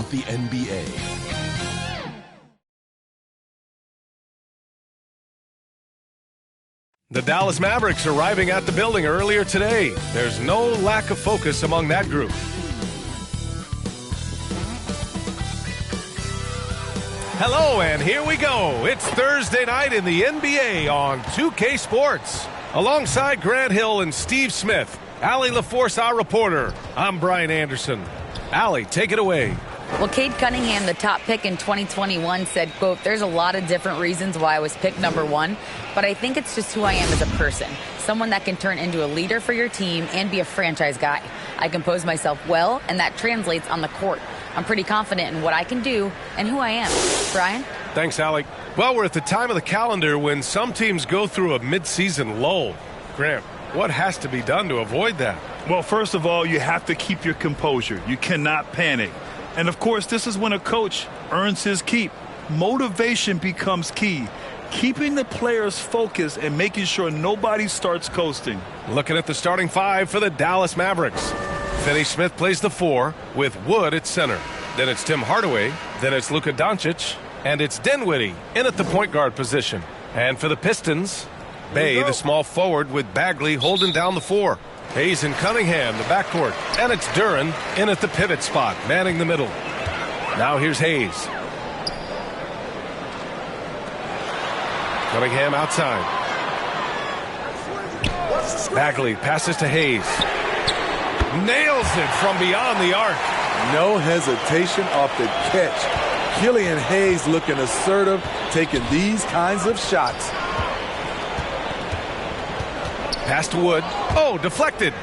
of the NBA. The Dallas Mavericks arriving at the building earlier today. There's no lack of focus among that group. Hello, and here we go. It's Thursday night in the NBA on 2K Sports. Alongside Grant Hill and Steve Smith, Allie LaForce, our reporter. I'm Brian Anderson. Allie, take it away. Well, Cade Cunningham, the top pick in 2021, said, quote, "There's a lot of different reasons why I was picked number one, but I think it's just who I am as a person. Someone that can turn into a leader for your team and be a franchise guy. I compose myself well, and that translates on the court. I'm pretty confident in what I can do and who I am." Brian? Thanks, Allie. Well, we're at the time of the calendar when some teams go through a midseason lull. Grant, what has to be done to avoid that? Well, first of all, you have to keep your composure. You cannot panic. And, of course, this is when a coach earns his keep. Motivation becomes key. Keeping the players focused and making sure nobody starts coasting. Looking at the starting five for the Dallas Mavericks. Finney Smith plays the 4 with Wood at center. Then it's Tim Hardaway. Then it's Luka Doncic. And it's Dinwiddie in at the point guard position. And for the Pistons, Bay, the small forward, with Bagley holding down the 4. Hayes and Cunningham, the backcourt. And it's Duren in at the pivot spot, manning the middle. Now here's Hayes. Cunningham outside. Bagley passes to Hayes. Nails it from beyond the arc. No hesitation off the catch. Killian Hayes looking assertive, taking these kinds of shots. Pass to Wood. Oh, deflected.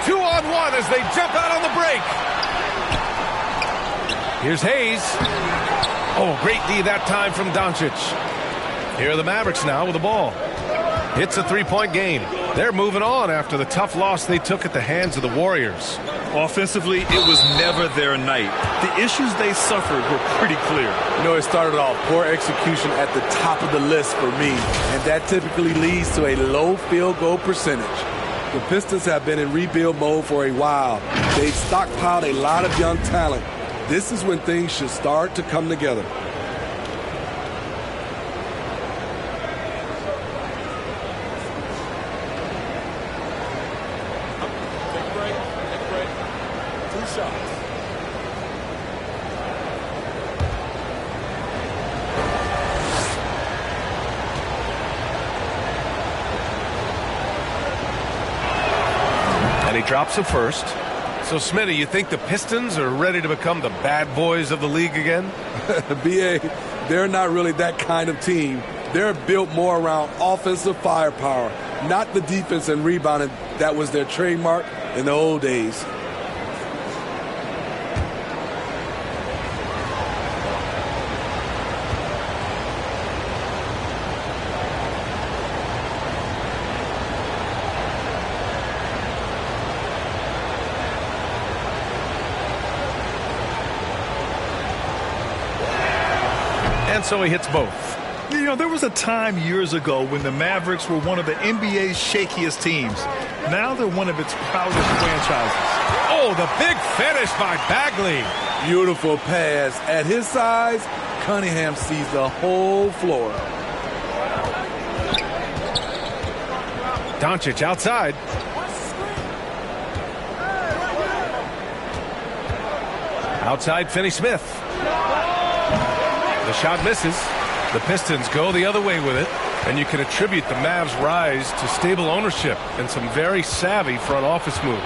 2-on-1 as they jump out on the break. Here's Hayes. Oh, great D that time from Doncic. Here are the Mavericks now with the ball. It's a three-point game. They're moving on after the tough loss they took at the hands of the Warriors. Offensively, it was never their night. The issues they suffered were pretty clear. You know, it started off poor execution at the top of the list for me, and that typically leads to a low field goal percentage. The Pistons have been in rebuild mode for a while. They've stockpiled a lot of young talent. This is when things should start to come together. And he drops it first. So, Smitty, you think the Pistons are ready to become the bad boys of the league again? B.A., they're not really that kind of team. They're built more around offensive firepower, not the defense and rebounding that was their trademark in the old days. And so he hits both. You know, there was a time years ago when the Mavericks were one of the NBA's shakiest teams. Now they're one of its proudest franchises. Oh, the big finish by Bagley. Beautiful pass. At his size, Cunningham sees the whole floor. Doncic outside. Outside, Finney Smith. The shot misses. The Pistons go the other way with it, and you can attribute the Mavs' rise to stable ownership and some very savvy front office moves.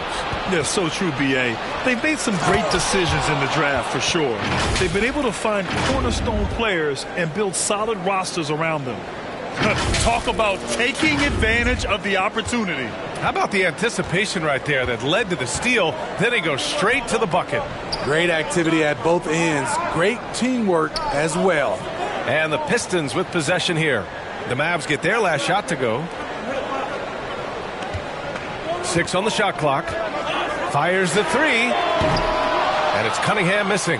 Yeah, so true, B.A. They've made some great decisions in the draft, for sure. They've been able to find cornerstone players and build solid rosters around them. Talk about taking advantage of the opportunity. How about the anticipation right there that led to the steal, then he goes straight to the bucket. Great activity at both ends. Great teamwork as well. And the Pistons with possession here. The Mavs get their last shot to go. 6 on the shot clock. Fires the 3. And it's Cunningham missing.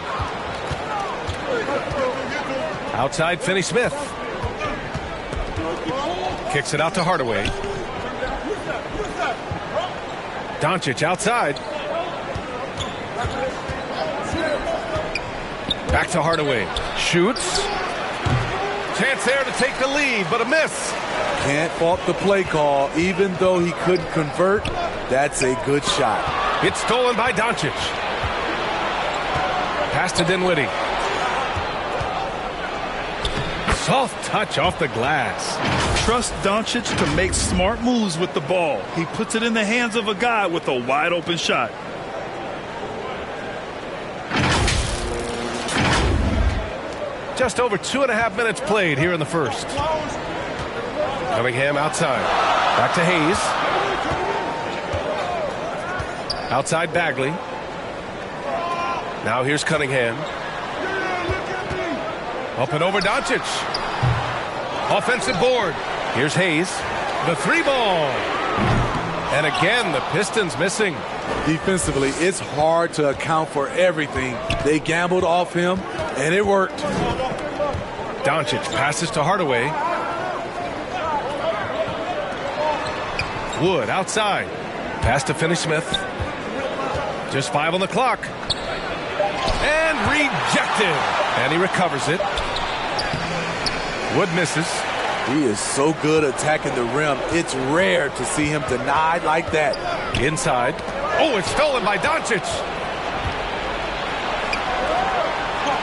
Outside, Finney Smith. Kicks it out to Hardaway. Doncic outside. Back to Hardaway. Shoots. Chance there to take the lead, but a miss. Can't fault the play call. Even though he couldn't convert, that's a good shot. It's stolen by Doncic. Pass to Dinwiddie. Soft touch off the glass. Trust Doncic to make smart moves with the ball. He puts it in the hands of a guy with a wide open shot. Just over 2.5 minutes played here in the first. Cunningham outside. Back to Hayes. Outside Bagley. Now here's Cunningham. Up and over Doncic. Offensive board. Here's Hayes. The 3-ball. And again, the Pistons missing. Defensively, it's hard to account for everything. They gambled off him, and it worked. Doncic passes to Hardaway. Wood outside. Pass to Finney-Smith. Just 5 on the clock. And rejected. And he recovers it. Wood misses. He is so good attacking the rim. It's rare to see him denied like that. Inside. Oh, it's stolen by Doncic.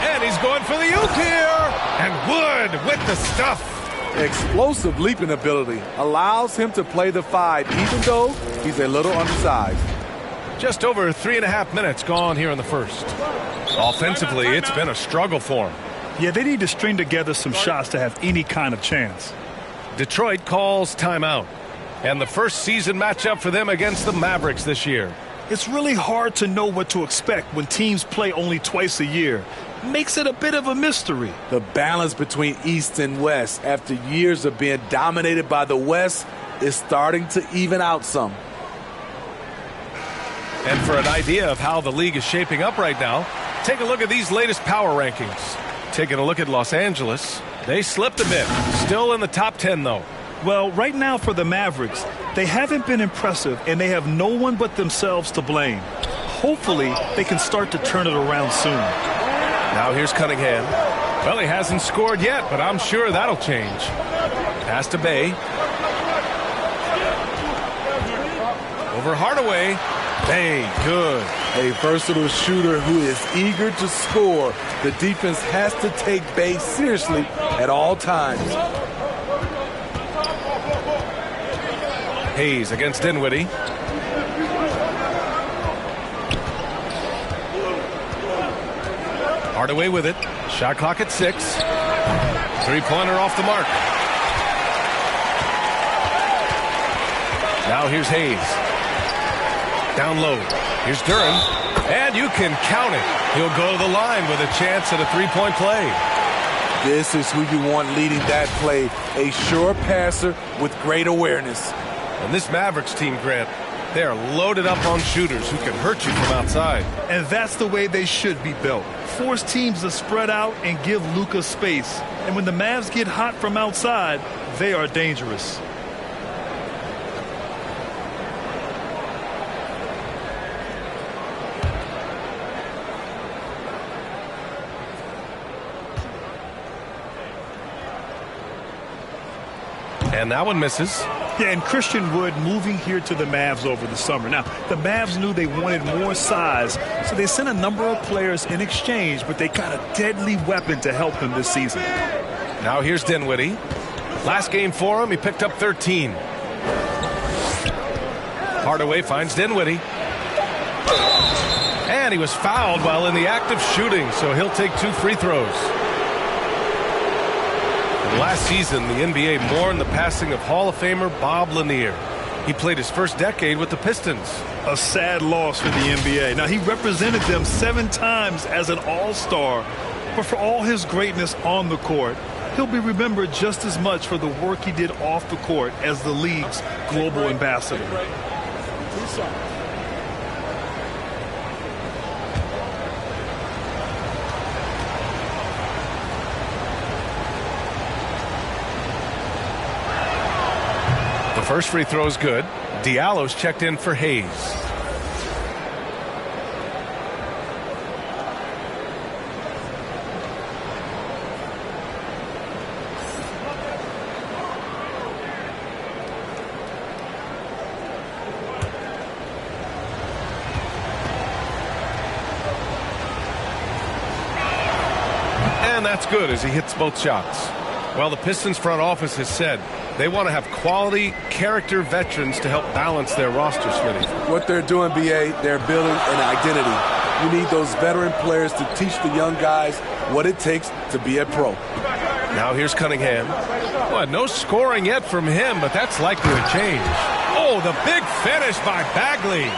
And he's going for the oop here. And Wood with the stuff. Explosive leaping ability allows him to play the 5, even though he's a little undersized. Just over 3.5 minutes gone here in the first. Offensively, it's been a struggle for him. Yeah, they need to string together some shots to have any kind of chance. Detroit calls timeout. And the first season matchup for them against the Mavericks this year. It's really hard to know what to expect when teams play only twice a year. Makes it a bit of a mystery. The balance between East and West after years of being dominated by the West is starting to even out some. And for an idea of how the league is shaping up right now, take a look at these latest power rankings. Taking a look at Los Angeles, they slipped a bit. Still in the top 10, though. Well, right now for the Mavericks, they haven't been impressive, and they have no one but themselves to blame. Hopefully, they can start to turn it around soon. Now here's Cunningham. Well, he hasn't scored yet, but I'm sure that'll change. Pass to Bay. Over Hardaway. Bay, good. A versatile shooter who is eager to score. The defense has to take Bay seriously at all times. Hayes against Dinwiddie. Hardaway with it. Shot clock at 6. 3-pointer off the mark. Now here's Hayes. Down low. Here's Duran. And you can count it. He'll go to the line with a chance at a 3-point play. This is who you want leading that play. A sure passer with great awareness. And this Mavericks team, Grant, they are loaded up on shooters who can hurt you from outside. And that's the way they should be built. Force teams to spread out and give Luka space. And when the Mavs get hot from outside, they are dangerous. And that one misses. Yeah, and Christian Wood moving here to the Mavs over the summer. Now, the Mavs knew they wanted more size, so they sent a number of players in exchange, but they got a deadly weapon to help them this season. Now here's Dinwiddie. Last game for him, he picked up 13. Hardaway finds Dinwiddie. And he was fouled while in the act of shooting, so he'll take 2 free throws. Last season, the NBA mourned the passing of Hall of Famer Bob Lanier. He played his first decade with the Pistons. A sad loss for the NBA. Now, he represented them 7 times as an all-star, but for all his greatness on the court, he'll be remembered just as much for the work he did off the court as the league's global ambassador. First free throw is good. Diallo's checked in for Hayes. And that's good as he hits both shots. Well, the Pistons front office has said they want to have quality character veterans to help balance their roster, Smitty. What they're doing, B.A., they're building an identity. You need those veteran players to teach the young guys what it takes to be a pro. Now here's Cunningham. Well, no scoring yet from him, but that's likely to change. Oh, the big finish by Bagley.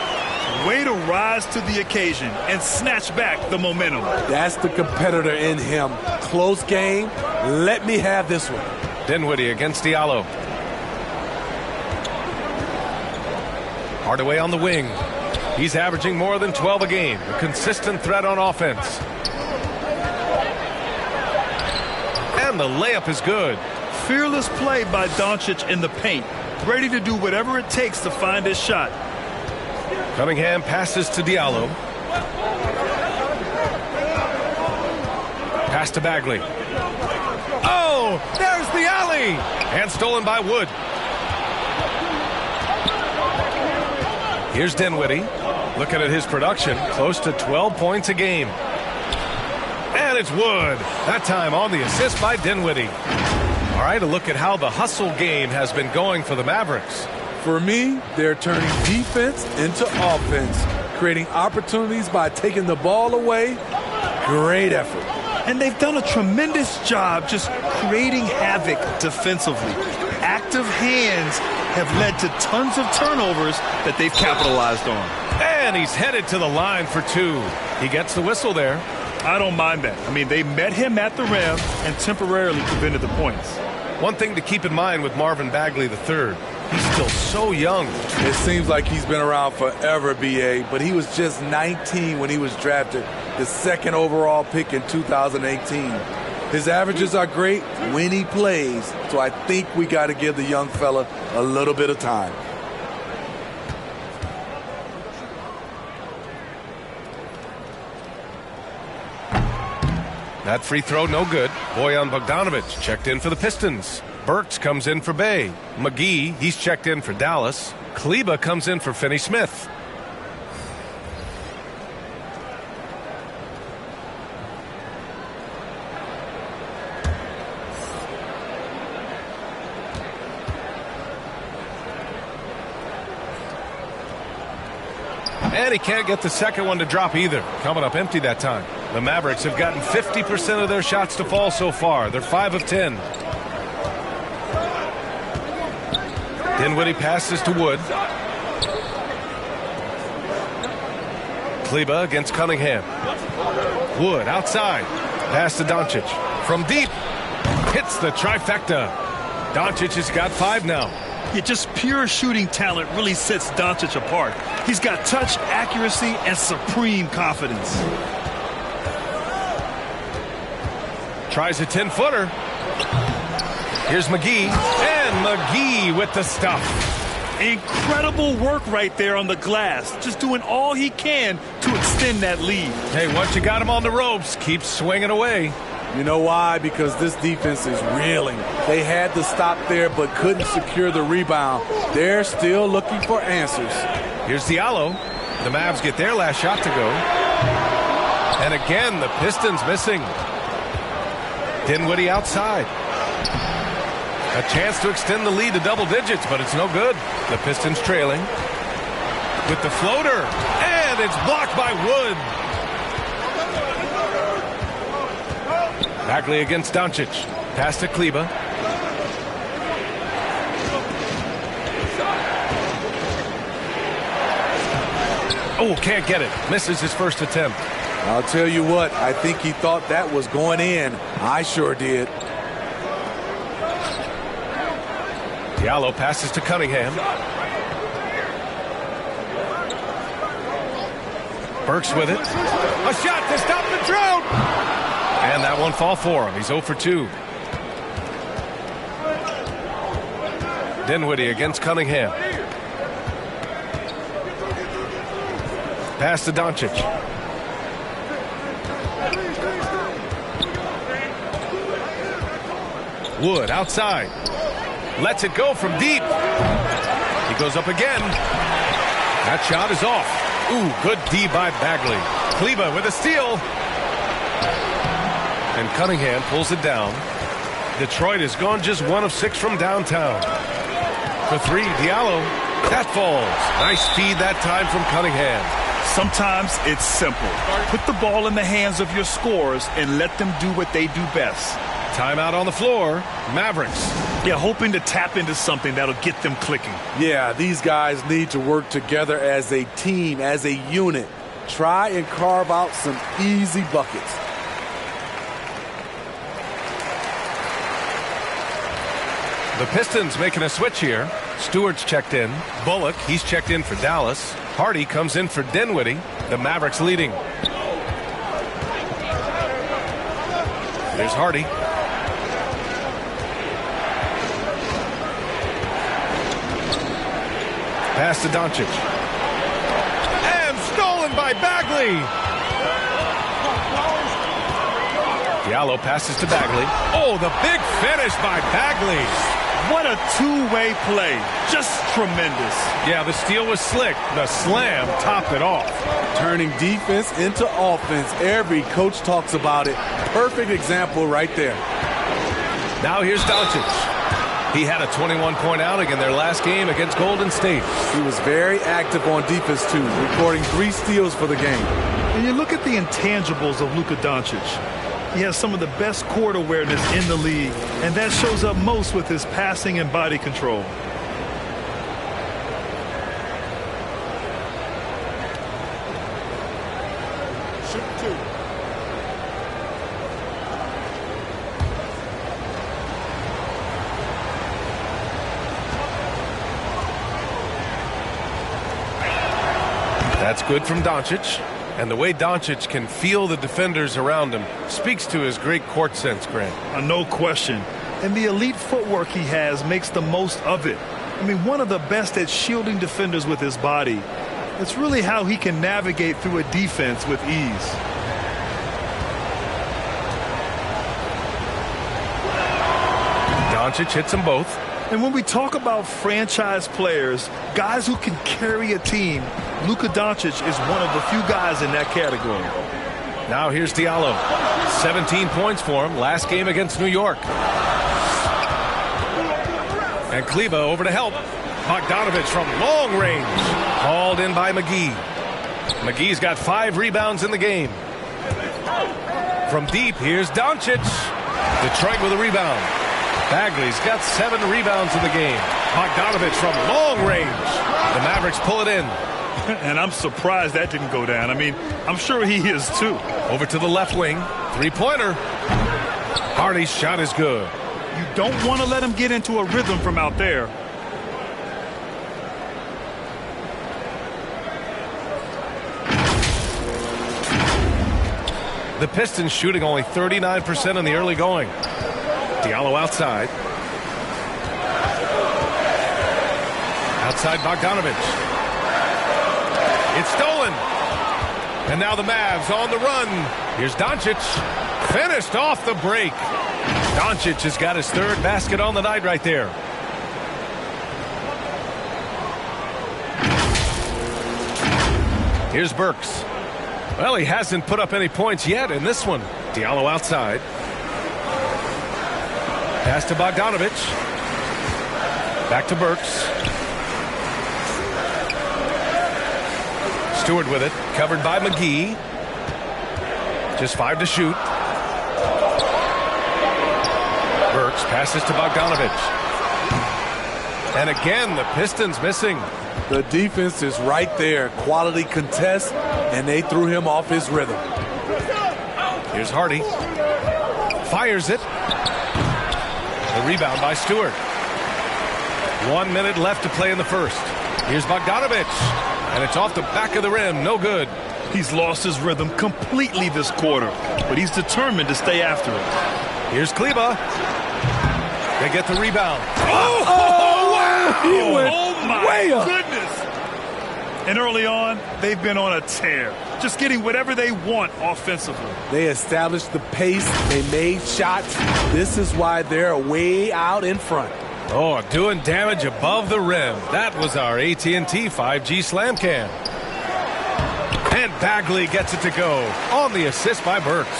Way to rise to the occasion and snatch back the momentum. That's the competitor in him. Close game. Let me have this one. Dinwiddie against Diallo. Hardaway on the wing. He's averaging more than 12 a game. A consistent threat on offense. And the layup is good. Fearless play by Doncic in the paint. Ready to do whatever it takes to find his shot. Cunningham passes to Diallo. Pass to Bagley. Oh, there's the alley. And stolen by Wood. Here's Dinwiddie. Looking at his production, close to 12 points a game. And it's Wood. That time on the assist by Dinwiddie. All right, a look at how the hustle game has been going for the Mavericks. For me, they're turning defense into offense, creating opportunities by taking the ball away. Great effort. And they've done a tremendous job just creating havoc defensively. Active hands have led to tons of turnovers that they've capitalized on. And he's headed to the line for two. He gets the whistle there. I don't mind that. I mean, they met him at the rim and temporarily prevented the points. One thing to keep in mind with Marvin Bagley III, he's still so young. It seems like he's been around forever, B.A., but he was just 19 when he was drafted, the second overall pick in 2018. His averages are great when he plays, so I think we got to give the young fella a little bit of time. That free throw, no good. Bojan Bogdanović checked in for the Pistons. Burks comes in for Bay. McGee, he's checked in for Dallas. Kleba comes in for Finney Smith. And he can't get the second one to drop either. Coming up empty that time. The Mavericks have gotten 50% of their shots to fall so far. They're 5 of 10. Dinwiddie passes to Wood. Kleba against Cunningham. Wood outside. Pass to Doncic. From deep. Hits the trifecta. Doncic has got 5 now. Yeah, just pure shooting talent really sets Doncic apart. He's got touch, accuracy, and supreme confidence. Tries a 10-footer. Here's McGee. And McGee with the stuff. Incredible work right there on the glass. Just doing all he can to extend that lead. Hey, once you got him on the ropes, keep swinging away. You know why? Because this defense is reeling. They had to stop there but couldn't secure the rebound. They're still looking for answers. Here's Diallo. The Mavs get their last shot to go. And again, the Pistons missing. Dinwiddie outside. A chance to extend the lead to double digits, but it's no good. The Pistons trailing. With the floater. And it's blocked by Wood. Bagley against Doncic. Pass to Kleba. Oh, can't get it. Misses his first attempt. I'll tell you what, I think he thought that was going in. I sure did. Diallo passes to Cunningham. Burks with it. A shot to stop the drought. And that one fall for him. He's 0 for 2. Dinwiddie against Cunningham. Pass to Doncic. Wood outside. Lets it go from deep. He goes up again. That shot is off. Ooh, good D by Bagley. Kleba with a steal. And Cunningham pulls it down. Detroit has gone just 1 of 6 from downtown. For 3, Diallo. That falls. Nice feed that time from Cunningham. Sometimes it's simple. Put the ball in the hands of your scorers and let them do what they do best. Timeout on the floor. Mavericks. Yeah, hoping to tap into something that'll get them clicking. Yeah, these guys need to work together as a team, as a unit. Try and carve out some easy buckets. The Pistons making a switch here. Stewart's checked in. Bullock, he's checked in for Dallas. Hardy comes in for Dinwiddie. The Mavericks leading. There's Hardy. Pass to Doncic. And stolen by Bagley. Diallo passes to Bagley. Oh, the big finish by Bagley. What a two-way play. Just tremendous. Yeah, the steal was slick. The slam topped it off. Turning defense into offense. Every coach talks about it. Perfect example right there. Now here's Doncic. He had a 21-point outing in their last game against Golden State. He was very active on defense, too, recording 3 steals for the game. And you look at the intangibles of Luka Doncic. He has some of the best court awareness in the league, and that shows up most with his passing and body control. Shoot 2. That's good from Doncic. And the way Doncic can feel the defenders around him speaks to his great court sense, Grant. No question. And the elite footwork he has makes the most of it. I mean, one of the best at shielding defenders with his body. It's really how he can navigate through a defense with ease. Doncic hits them both. And when we talk about franchise players, guys who can carry a team, Luka Doncic is one of the few guys in that category. Now here's Diallo. 17 points for him last game against New York. And Kleba over to help. Bogdanovich from long range. Hauled in by McGee. McGee's got 5 rebounds in the game. From deep, here's Doncic. Detroit with a rebound. Bagley's got 7 rebounds in the game. Bogdanovich from long range. The Mavericks pull it in. And I'm surprised that didn't go down. I mean, I'm sure he is too. Over to the left wing. 3-pointer. Hardy's shot is good. You don't want to let him get into a rhythm from out there. The Pistons shooting only 39% in the early going. Diallo outside. Outside Bogdanovich. It's stolen. And now the Mavs on the run. Here's Doncic. Finished off the break. Doncic has got his 3rd basket on the night right there. Here's Burks. Well, he hasn't put up any points yet in this one. Diallo outside. Pass to Bogdanovich. Back to Burks. Stewart with it. Covered by McGee. Just 5 to shoot. Burks passes to Bogdanovich. And again, the Pistons missing. The defense is right there. Quality contest, and they threw him off his rhythm. Here's Hardy. Fires it. The rebound by Stewart. 1 minute left to play in the first. Here's Bogdanovich. And it's off the back of the rim. No good. He's lost his rhythm completely this quarter, but he's determined to stay after it. Here's Kleba. They get the rebound. Oh, wow! He went way up. Goodness. And early on, they've been on a tear, just getting whatever they want offensively. They established the pace. They made shots. This is why they're way out in front. Oh, doing damage above the rim. That was our AT&T 5G Slam Cam. And Bagley gets it to go on the assist by Burks.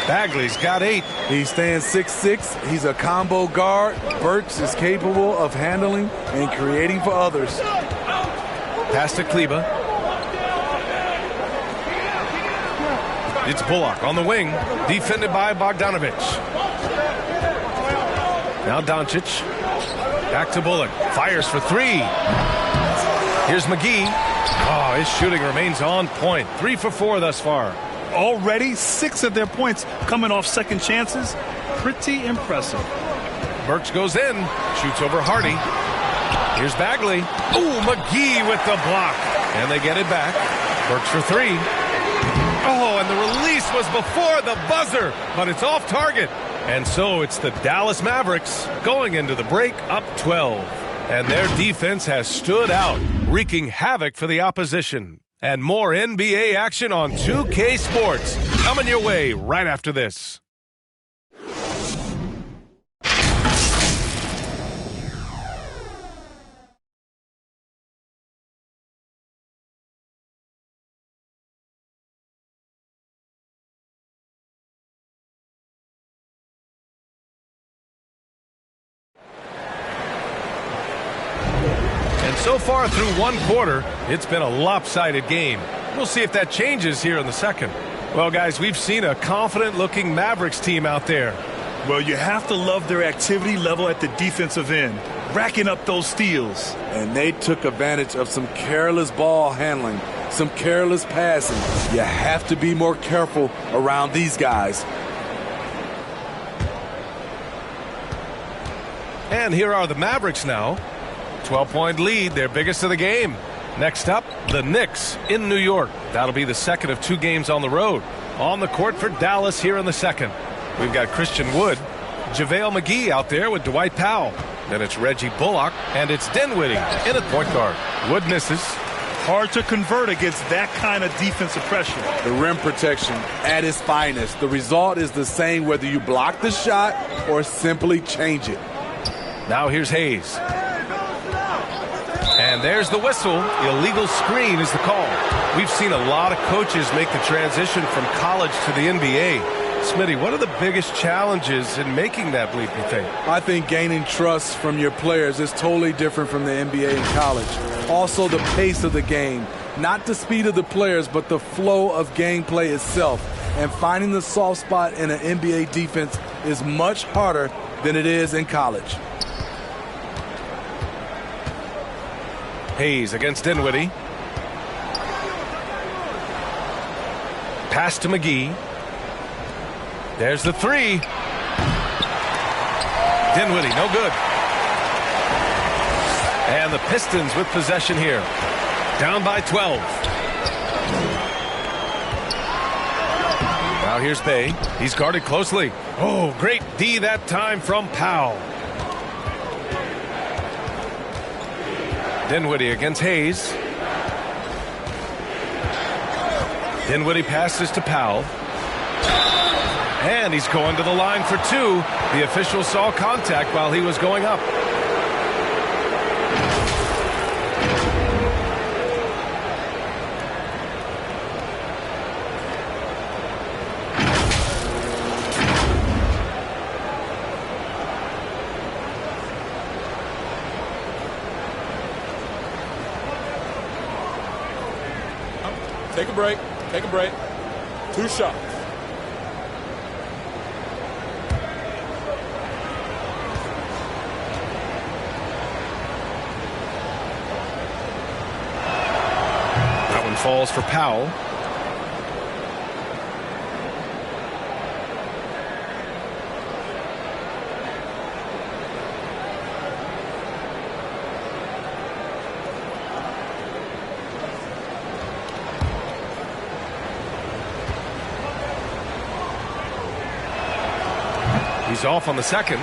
Bagley's got 8. He stands 6'6". He's a combo guard. Burks is capable of handling and creating for others. Pass to Kleba. It's Bullock on the wing, defended by Bogdanovich. Now Doncic. Back to Bullock. Fires for 3. Here's McGee. Oh, his shooting remains on point. 3 for 4 thus far. Already 6 of their points coming off second chances. Pretty impressive. Burks goes in. Shoots over Hardy. Here's Bagley. Ooh, McGee with the block. And they get it back. Burks for 3. Oh, and the release was before the buzzer, but it's off target. And so it's the Dallas Mavericks going into the break up 12. And their defense has stood out, wreaking havoc for the opposition. And more NBA action on 2K Sports coming your way right after this. So far through one quarter, it's been a lopsided game. We'll see if that changes here in the second. Well, guys, we've seen a confident-looking Mavericks team out there. Well, you have to love their activity level at the defensive end, racking up those steals. And they took advantage of some careless ball handling, some careless passing. You have to be more careful around these guys. And here are the Mavericks now. 12-point lead, their biggest of the game. Next up, the Knicks in New York. That'll be the second of 2 games on the road. On the court for Dallas here in the second. We've got Christian Wood, JaVale McGee out there with Dwight Powell. Then it's Reggie Bullock, and it's Dinwiddie in at point guard. Wood misses. Hard to convert against that kind of defensive pressure. The rim protection at its finest. The result is the same whether you block the shot or simply change it. Now here's Hayes. And there's the whistle. Illegal screen is the call. We've seen a lot of coaches make the transition from college to the NBA. Smitty, what are the biggest challenges in making that leap, you think? I think gaining trust from your players is totally different from the NBA and college. Also, the pace of the game. Not the speed of the players, but the flow of gameplay itself. And finding the soft spot in an NBA defense is much harder than it is in college. Hayes against Dinwiddie. Pass to McGee. There's the 3. Dinwiddie, no good. And the Pistons with possession here. Down by 12. Now here's Bay. He's guarded closely. Oh, great D that time from Powell. Dinwiddie against Hayes. Dinwiddie passes to Powell. And he's going to the line for 2. The official saw contact while he was going up. Take a break. Take a break. 2 shots. That one falls for Powell. He's off on the second.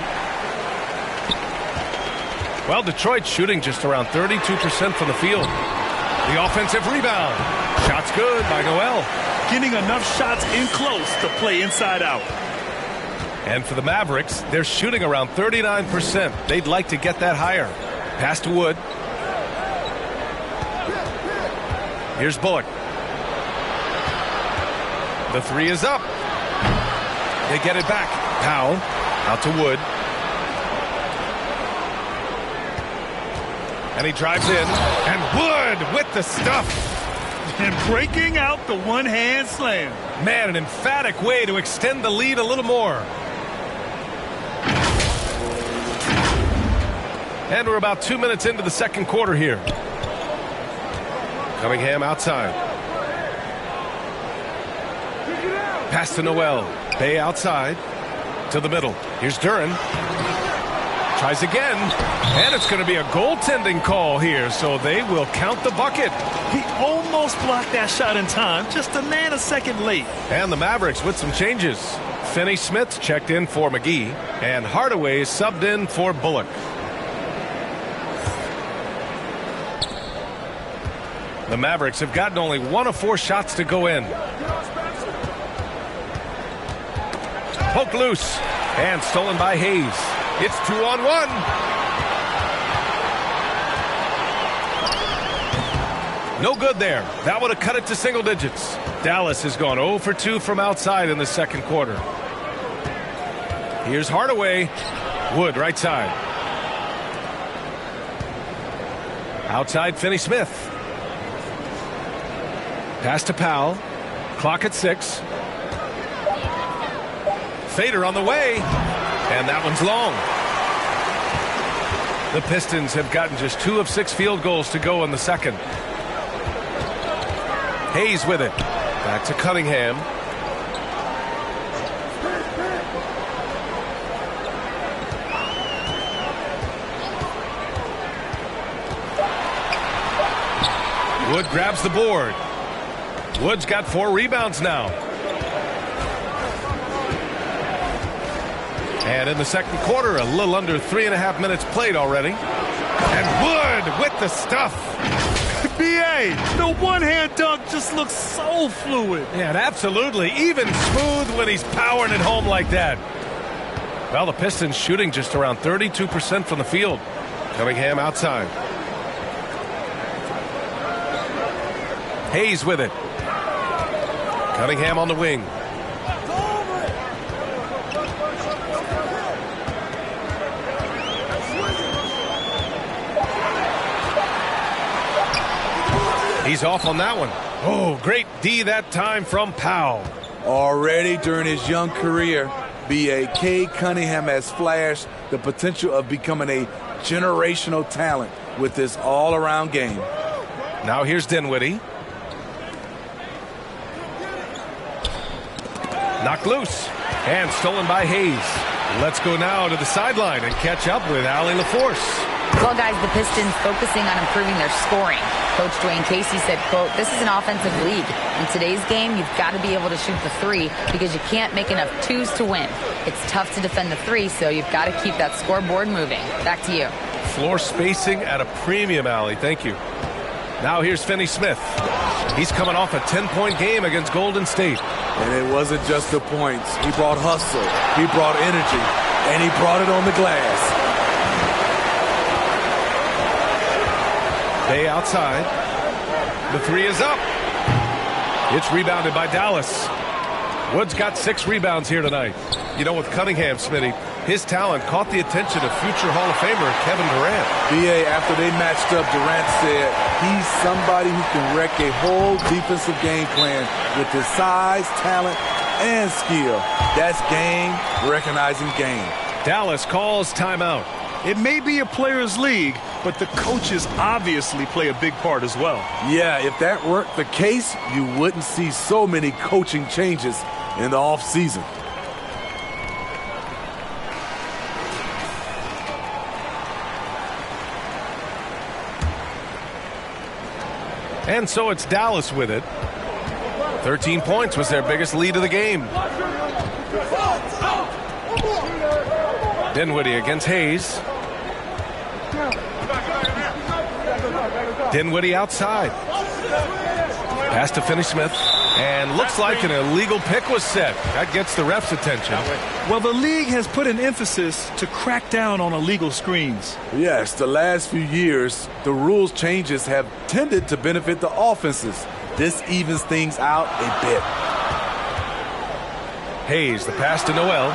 Well, Detroit's shooting just around 32% from the field. The offensive rebound. Shot's good by Noel. Getting enough shots in close to play inside out. And for the Mavericks, they're shooting around 39%. They'd like to get that higher. Pass to Wood. Here's Bullock. The 3 is up. They get it back. Powell out to Wood. And he drives in. And Wood with the stuff. And breaking out the one-hand slam. Man, an emphatic way to extend the lead a little more. And we're about 2 minutes into the second quarter here. Cunningham outside. Pass to Noel. Bay outside. To the middle. Here's Duran. Tries again. And it's going to be a goaltending call here, so they will count the bucket. He almost blocked that shot in time, just a nanosecond late. And the Mavericks with some changes. Finney-Smith checked in for McGee, and Hardaway subbed in for Bullock. The Mavericks have gotten only 1 of 4 shots to go in. Poked loose, and stolen by Hayes. It's 2-on-1. No good there. That would have cut it to single digits. Dallas has gone 0 for 2 from outside in the second quarter. Here's Hardaway. Wood right side. Outside Finney-Smith. Pass to Powell. Clock at 6. Fader on the way. And that one's long. The Pistons have gotten just 2 of 6 field goals to go in the second. Hayes with it. Back to Cunningham. Wood grabs the board. Wood's got 4 rebounds now. And in the second quarter, a little under 3.5 minutes played already. And Wood with the stuff. B.A., the one-hand dunk just looks so fluid. Yeah, absolutely. Even smooth when he's powering it home like that. Well, the Pistons shooting just around 32% from the field. Cunningham outside. Hayes with it. Cunningham on the wing. He's off on that one. Oh, great D that time from Powell. Already during his young career, B.A.K. Cunningham has flashed the potential of becoming a generational talent with this all-around game. Now here's Dinwiddie. Knocked loose and stolen by Hayes. Let's go now to the sideline and catch up with Allie LaForce. Well, guys, the Pistons focusing on improving their scoring. Coach Dwayne Casey said, quote, "This is an offensive league. In today's game, you've got to be able to shoot the 3 because you can't make enough 2s to win. It's tough to defend the 3, so you've got to keep that scoreboard moving." Back to you. Floor spacing at a premium, Allie. Thank you. Now here's Finney-Smith. He's coming off a 10-point game against Golden State. And it wasn't just the points. He brought hustle, he brought energy, and he brought it on the glass. Bay outside. The 3 is up. It's rebounded by Dallas. Wood's got 6 rebounds here tonight. You know, with Cunningham, Smitty, his talent caught the attention of future Hall of Famer Kevin Durant. B.A., after they matched up, Durant said he's somebody who can wreck a whole defensive game plan with his size, talent, and skill. That's game recognizing game. Dallas calls timeout. It may be a players' league, but the coaches obviously play a big part as well. Yeah, if that weren't the case, you wouldn't see so many coaching changes in the offseason. And so it's Dallas with it. 13 points was their biggest lead of the game. Dinwiddie against Hayes. Dinwiddie outside. Pass to Finney-Smith. And looks like an illegal pick was set. That gets the ref's attention. Well, the league has put an emphasis to crack down on illegal screens. Yes, the last few years, the rules changes have tended to benefit the offenses. This evens things out a bit. Hayes, the pass to Noel.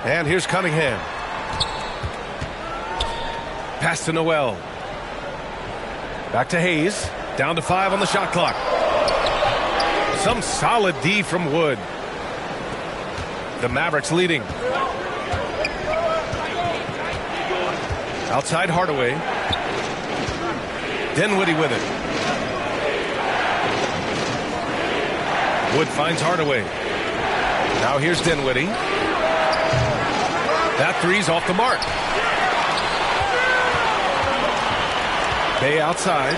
And here's Cunningham. Pass to Noel. Back to Hayes. Down to 5 on the shot clock. Some solid D from Wood. The Mavericks leading. Outside Hardaway. Dinwiddie with it. Wood finds Hardaway. Now here's Dinwiddie. That three's off the mark. Bay outside.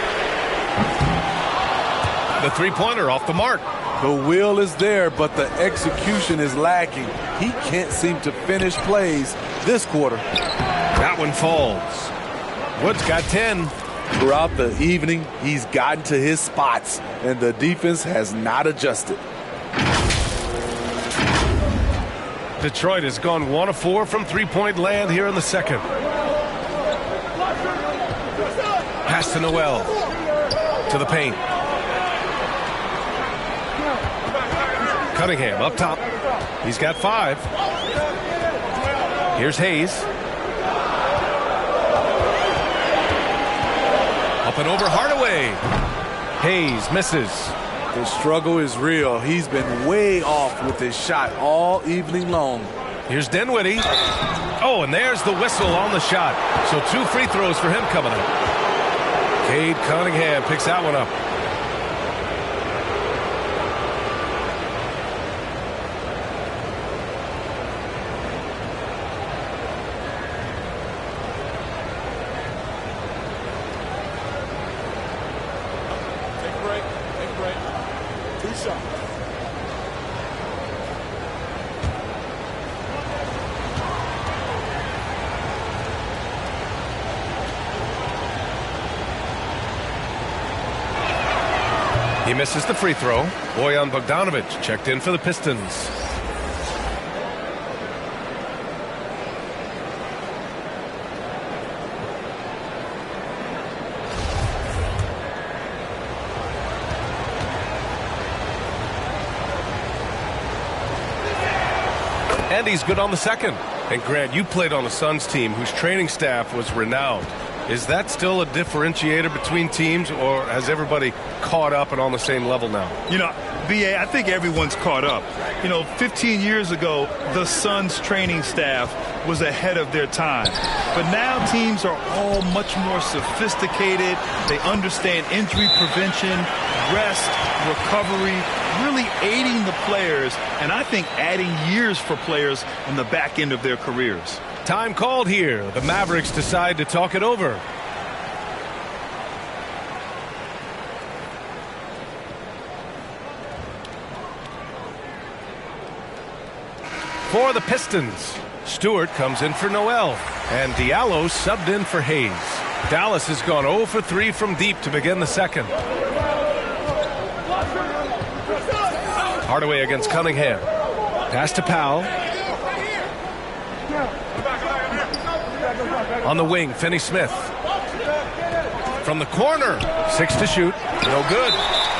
The three-pointer off the mark. The will is there, but the execution is lacking. He can't seem to finish plays this quarter. That one falls. Wood's got 10. Throughout the evening, he's gotten to his spots, and the defense has not adjusted. Detroit has gone 1 of 4 from three-point land here in the second. Pass to Noel. To the paint. Cunningham up top. He's got 5. Here's Hayes. Up and over Hardaway. Hayes misses. The struggle is real. He's been way off with his shot all evening long. Here's Dinwiddie. Oh, and there's the whistle on the shot. So 2 free throws for him coming up. Cade Cunningham picks that one up. He misses the free throw. Bojan Bogdanović checked in for the Pistons. And he's good on the second. And Grant, you played on a Suns team whose training staff was renowned. Is that still a differentiator between teams, or has everybody caught up and on the same level now? You know, B.A., I think everyone's caught up. 15 years ago, the Suns training staff was ahead of their time. But now teams are all much more sophisticated. They understand injury prevention, rest, recovery, really aiding the players, and I think adding years for players on the back end of their careers. Time called here. The Mavericks decide to talk it over. For the Pistons, Stewart comes in for Noel, and Diallo subbed in for Hayes. Dallas has gone 0 for 3 from deep to begin the second. Hardaway against Cunningham. Pass to Powell. On the wing, Finney-Smith. From the corner, 6 to shoot. No good.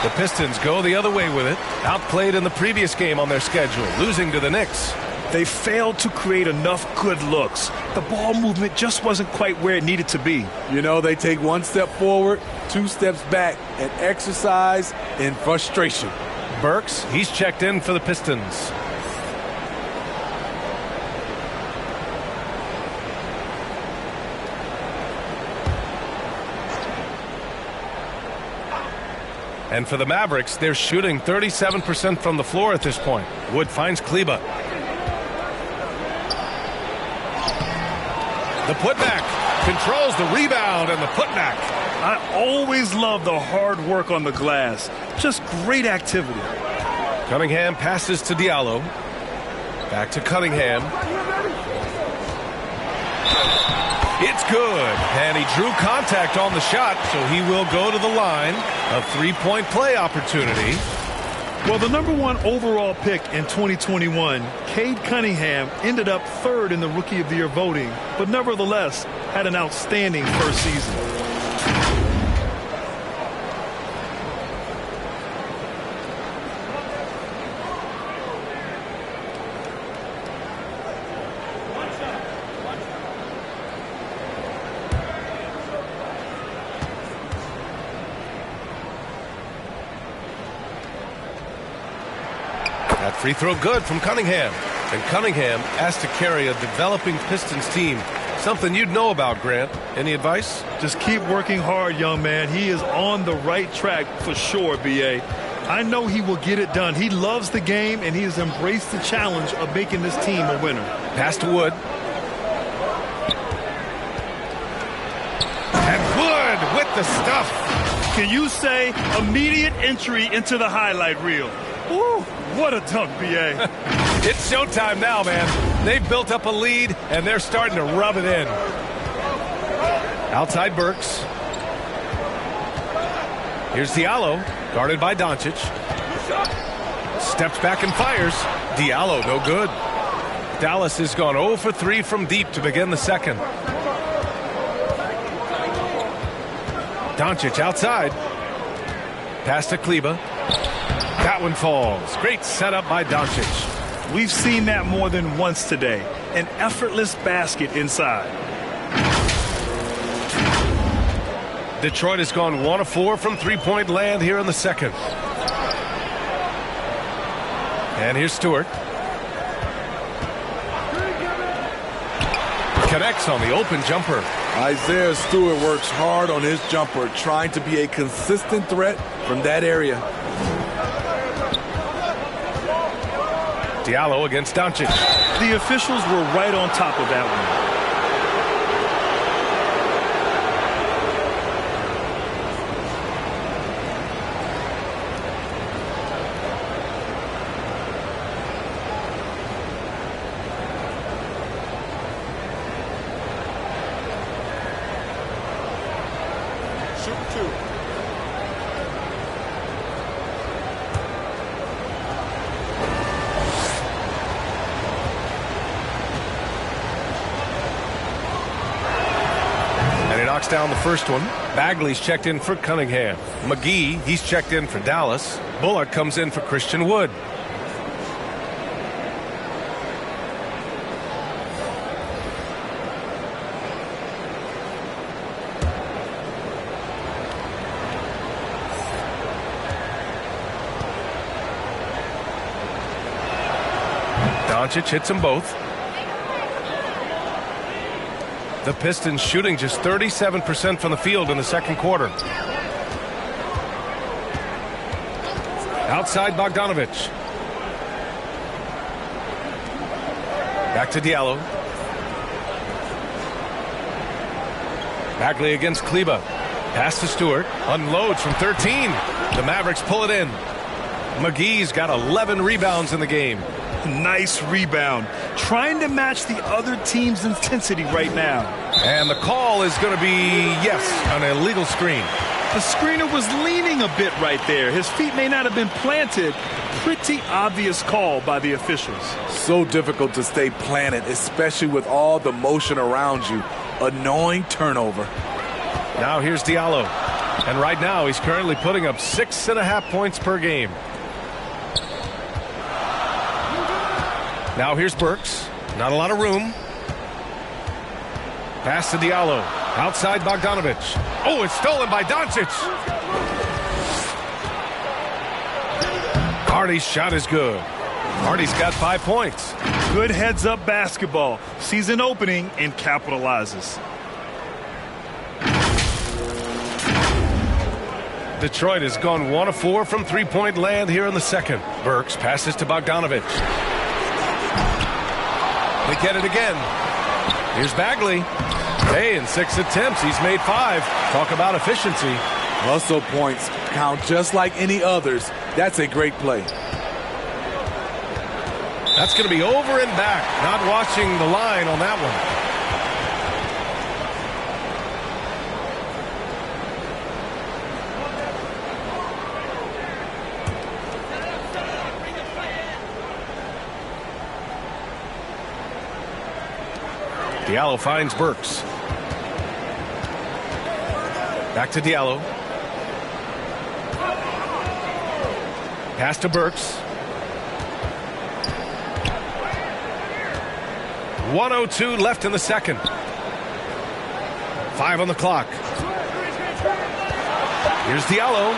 The Pistons go the other way with it. Outplayed in the previous game on their schedule, losing to the Knicks. They failed to create enough good looks. The ball movement just wasn't quite where it needed to be. They take 1 step forward, 2 steps back, and exercise in frustration. Burks, he's checked in for the Pistons. And for the Mavericks, they're shooting 37% from the floor at this point. Wood finds Kleba. The putback controls the rebound and the putback. I always love the hard work on the glass. Just great activity. Cunningham passes to Diallo. Back to Cunningham. It's good. And he drew contact on the shot, so he will go to the line. A three-point play opportunity. Well, the number 1 overall pick in 2021, Cade Cunningham, ended up 3rd in the Rookie of the Year voting, but nevertheless had an outstanding first season. That free throw good from Cunningham. And Cunningham asked to carry a developing Pistons team. Something you'd know about, Grant. Any advice? Just keep working hard, young man. He is on the right track for sure, B.A. I know he will get it done. He loves the game, and he has embraced the challenge of making this team a winner. Pass to Wood. And Wood with the stuff. Can you say immediate entry into the highlight reel? Woo, what a dunk, B.A. It's showtime now, man. They've built up a lead, and they're starting to rub it in. Outside Burks. Here's Diallo, guarded by Doncic. Steps back and fires. Diallo, no good. Dallas has gone 0 for 3 from deep to begin the second. Doncic outside. Pass to Kleba. That one falls. Great setup by Doncic. We've seen that more than once today. An effortless basket inside. Detroit has gone 1 of 4 from three-point land here in the second. And here's Stewart. Connects on the open jumper. Isaiah Stewart works hard on his jumper, trying to be a consistent threat from that area. Diallo against Doncic. The officials were right on top of that one. Down the first one. Bagley's checked in for Cunningham. McGee, he's checked in for Dallas. Bullock comes in for Christian Wood. Doncic hits them both. The Pistons shooting just 37% from the field in the second quarter. Outside Bogdanovich. Back to Diallo. Bagley against Kleba. Pass to Stewart. Unloads from 13. The Mavericks pull it in. McGee's got 11 rebounds in the game. Nice rebound. Trying to match the other team's intensity right now. And the call is going to be, yes, an illegal screen. The screener was leaning a bit right there. His feet may not have been planted. Pretty obvious call by the officials. So difficult to stay planted, especially with all the motion around you. Annoying turnover. Now here's Diallo. And right now he's currently putting up 6.5 points per game. Now here's Burks. Not a lot of room. Pass to Diallo. Outside Bogdanovich. Oh, it's stolen by Doncic. Hardy's shot is good. Hardy's got 5 points. Good heads-up basketball. Sees an opening and capitalizes. Detroit has gone 1 of 4 from three-point land here in the second. Burks passes to Bogdanovich. They get it again. Here's Bagley. Hey, in 6 attempts, he's made 5. Talk about efficiency. Hustle points count just like any others. That's a great play. That's going to be over and back. Not watching the line on that one. Diallo finds Burks. Back to Diallo. Pass to Burks. 1:02 left in the second. 5 on the clock. Here's Diallo.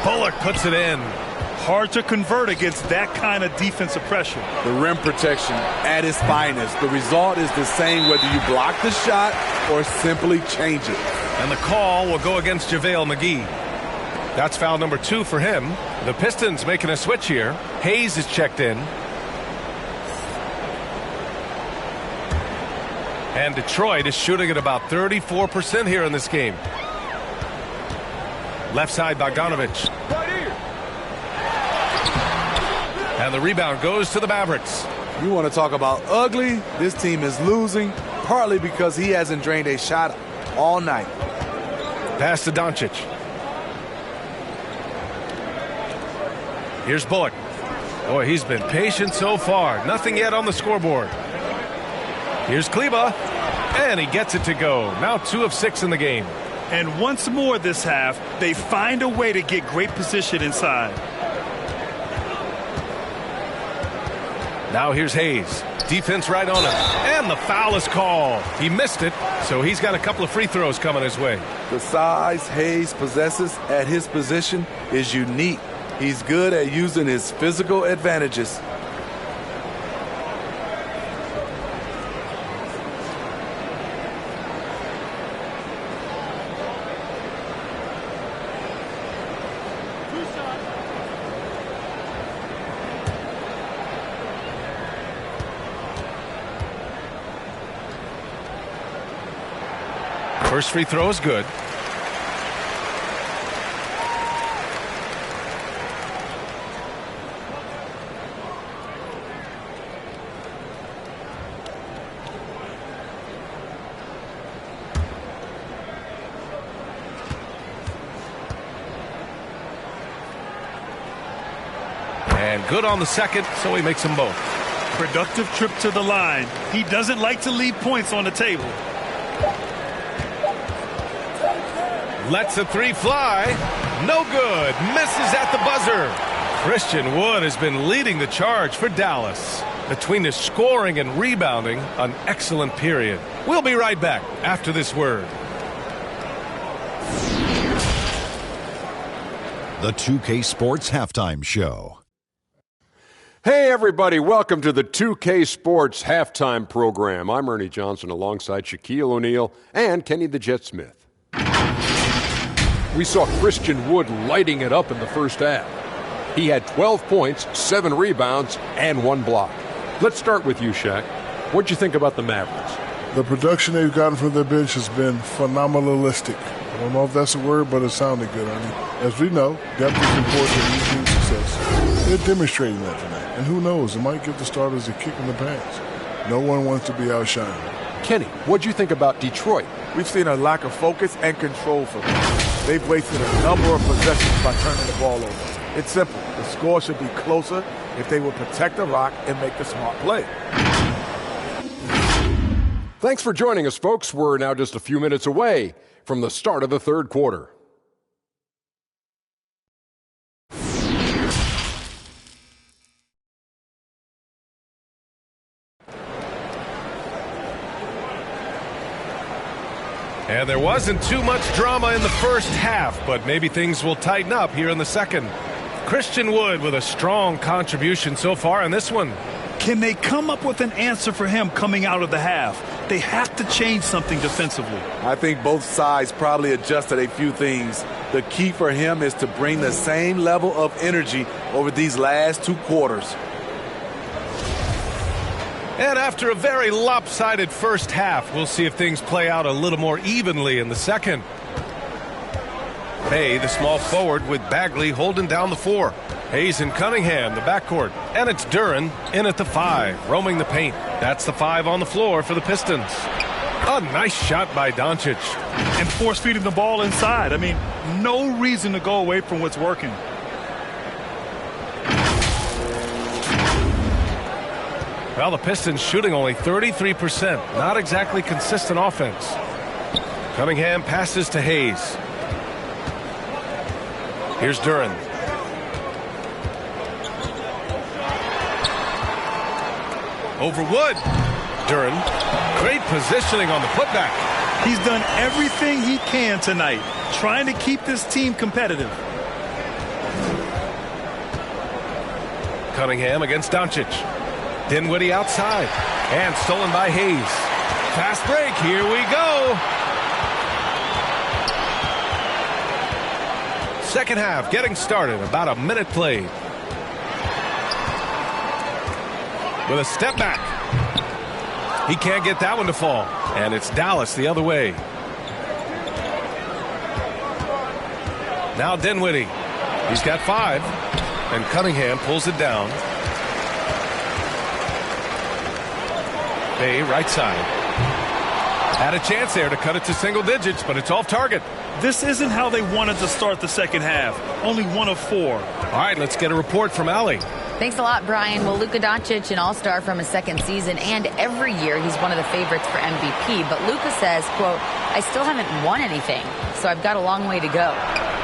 Bullock puts it in. hard to convert against that kind of defensive pressure. The rim protection at its finest. The result is the same whether you block the shot or simply change it. And the call will go against JaVale McGee. That's foul number 2 for him. The Pistons making a switch here. Hayes is checked in. And Detroit is shooting at about 34% here in this game. Left side, Bogdanovich. And the rebound goes to the Mavericks. You want to talk about ugly? This team is losing, partly because he hasn't drained a shot all night. Pass to Doncic. Here's Bullock. Boy, he's been patient so far. Nothing yet on the scoreboard. Here's Kleba. And he gets it to go. Now 2 of 6 in the game. And once more this half, they find a way to get great position inside. Now here's Hayes. Defense right on him. And the foul is called. He missed it, so he's got a couple of free throws coming his way. The size Hayes possesses at his position is unique. He's good at using his physical advantages. First free throw is good. And good on the second, so he makes them both. Productive trip to the line. He doesn't like to leave points on the table. Lets a 3 fly. No good. Misses at the buzzer. Christian Wood has been leading the charge for Dallas. Between his scoring and rebounding, an excellent period. We'll be right back after this word. The 2K Sports Halftime Show. Hey everybody, welcome to the 2K Sports Halftime Program. I'm Ernie Johnson alongside Shaquille O'Neal and Kenny the Jet Smith. We saw Christian Wood lighting it up in the first half. He had 12 points, 7 rebounds, and 1 block. Let's start with you, Shaq. What'd you think about the Mavericks? The production they've gotten from their bench has been phenomenalistic. I don't know if that's a word, but it sounded good, Ernie. As we know, depth is important in these team success. They're demonstrating that tonight. And who knows, it might give the starters a kick in the pants. No one wants to be outshined. Kenny, what'd you think about Detroit? We've seen a lack of focus and control from them. They've wasted a number of possessions by turning the ball over. It's simple. The score should be closer if they will protect the rock and make the smart play. Thanks for joining us, folks. We're now just a few minutes away from the start of the third quarter. And there wasn't too much drama in the first half, but maybe things will tighten up here in the second. Christian Wood with a strong contribution so far in this one. Can they come up with an answer for him coming out of the half? They have to change something defensively. I think both sides probably adjusted a few things. The key for him is to bring the same level of energy over these last 2 quarters. And after a very lopsided first half, we'll see if things play out a little more evenly in the second. Hay, the small forward, with Bagley holding down the 4. Hayes and Cunningham, the backcourt. And it's Duren in at the 5, roaming the paint. That's the 5 on the floor for the Pistons. A nice shot by Doncic. And force feeding the ball inside. I mean, no reason to go away from what's working. Well, the Pistons shooting only 33%. Not exactly consistent offense. Cunningham passes to Hayes. Here's Duren. Over Wood. Duren. Great positioning on the putback. He's done everything he can tonight, trying to keep this team competitive. Cunningham against Doncic. Dinwiddie outside. And stolen by Hayes. Fast break. Here we go. Second half getting started. About a minute played. With a step back. He can't get that one to fall. And it's Dallas the other way. Now Dinwiddie. He's got 5. And Cunningham pulls it down. Bay right side. Had a chance there to cut it to single digits, but it's off target. This isn't how they wanted to start the second half. Only 1 of 4. All right, let's get a report from Allie. Thanks a lot, Brian. Well, Luka Doncic, an all-star from his second season, and every year he's one of the favorites for MVP. But Luka says, quote, I still haven't won anything, so I've got a long way to go.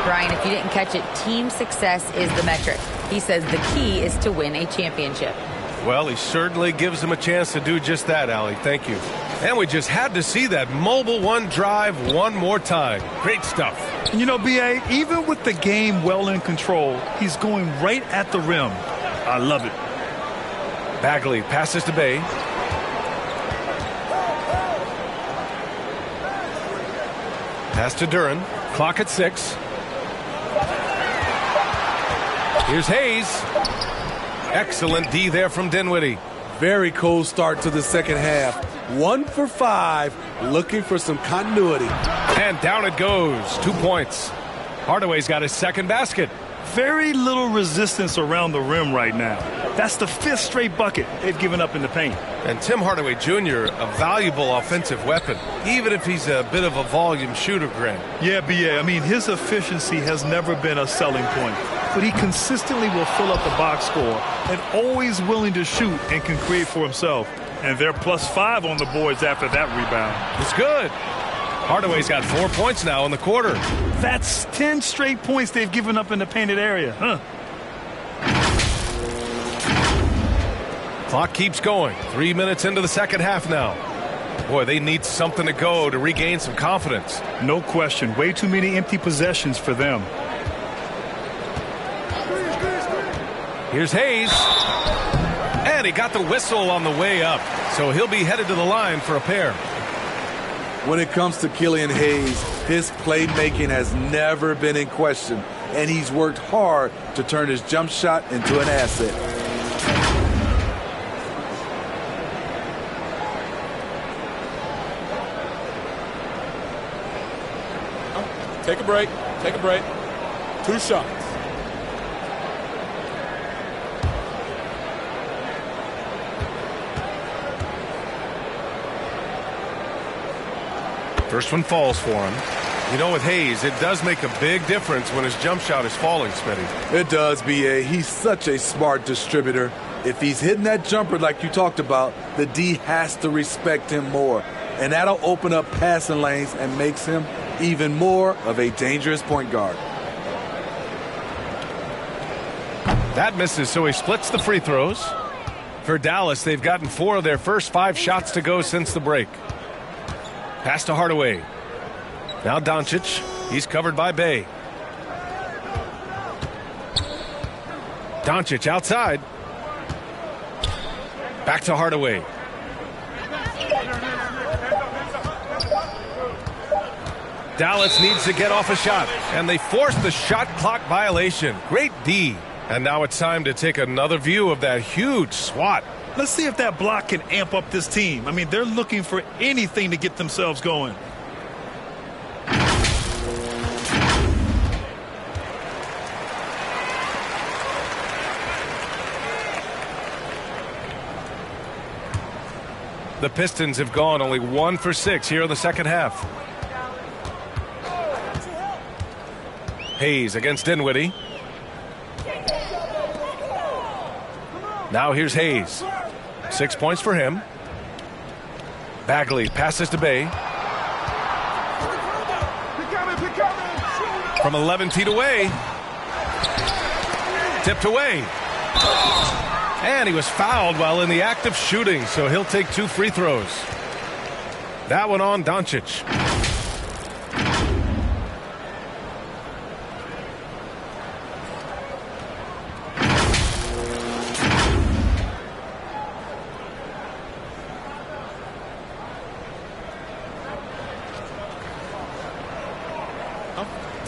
Brian, if you didn't catch it, team success is the metric. He says the key is to win a championship. Well, he certainly gives him a chance to do just that, Allie. Thank you. And we just had to see that mobile one drive one more time. Great stuff. You know, B.A., even with the game well in control, he's going right at the rim. I love it. Bagley passes to Bay. Pass to Duren. Clock at 6. Here's Hayes. Excellent D there from Dinwiddie. Very cold start to the second half. 1 for 5, looking for some continuity. And down it goes. 2 points. Hardaway's got his second basket. Very little resistance around the rim right now. That's the 5th straight bucket they've given up in the paint. And Tim Hardaway Jr., a valuable offensive weapon, even if he's a bit of a volume shooter, Grant. Yeah, B.A., I mean, his efficiency has never been a selling point. But he consistently will fill up the box score and always willing to shoot and can create for himself. And they're +5 on the boards after that rebound. It's good. Hardaway's got 4 points now in the quarter. That's 10 straight points they've given up in the painted area. Clock keeps going. 3 minutes into the second half now. Boy, they need something to go to regain some confidence. No question. Way too many empty possessions for them. Here's Hayes. And he got the whistle on the way up. So he'll be headed to the line for a pair. When it comes to Killian Hayes, his playmaking has never been in question, and he's worked hard to turn his jump shot into an asset. Take a break. Take a break. 2 shots. First one falls for him. You know, with Hayes, it does make a big difference when his jump shot is falling, Smitty. It does, B.A. He's such a smart distributor. If he's hitting that jumper like you talked about, the D has to respect him more. And that'll open up passing lanes and makes him even more of a dangerous point guard. That misses, so he splits the free throws. For Dallas, they've gotten 4 of their first 5 shots to go since the break. Pass to Hardaway. Now Doncic. He's covered by Bay. Doncic outside. Back to Hardaway. Dallas needs to get off a shot, and they force the shot clock violation. Great D. And now it's time to take another view of that huge swat. Let's see if that block can amp up this team. I mean, they're looking for anything to get themselves going. The Pistons have gone only 1 for 6 here in the second half. Hayes against Dinwiddie. Now here's Hayes. 6 points for him. Bagley passes to Bay. From 11 feet away. Tipped away. And he was fouled while in the act of shooting, so he'll take 2 free throws. That one on Doncic.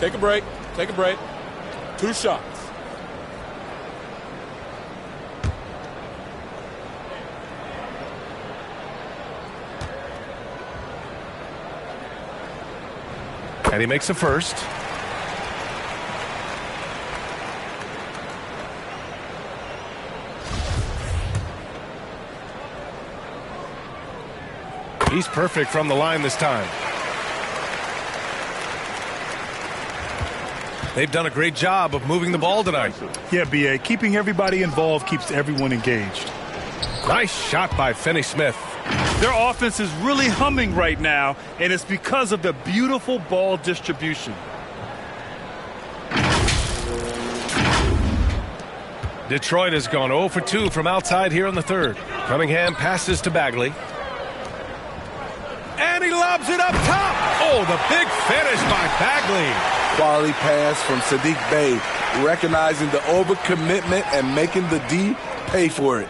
Take a break. Take a break. 2 shots. And he makes the first. He's perfect from the line this time. They've done a great job of moving the ball tonight. Yeah, B.A. Keeping everybody involved keeps everyone engaged. Nice shot by Finney-Smith. Their offense is really humming right now, and it's because of the beautiful ball distribution. Detroit has gone 0 for 2 from outside here in the third. Cunningham passes to Bagley. And he lobs it up top. Oh, the big finish by Bagley. Quality pass from Saddiq Bey, recognizing the overcommitment and making the D pay for it.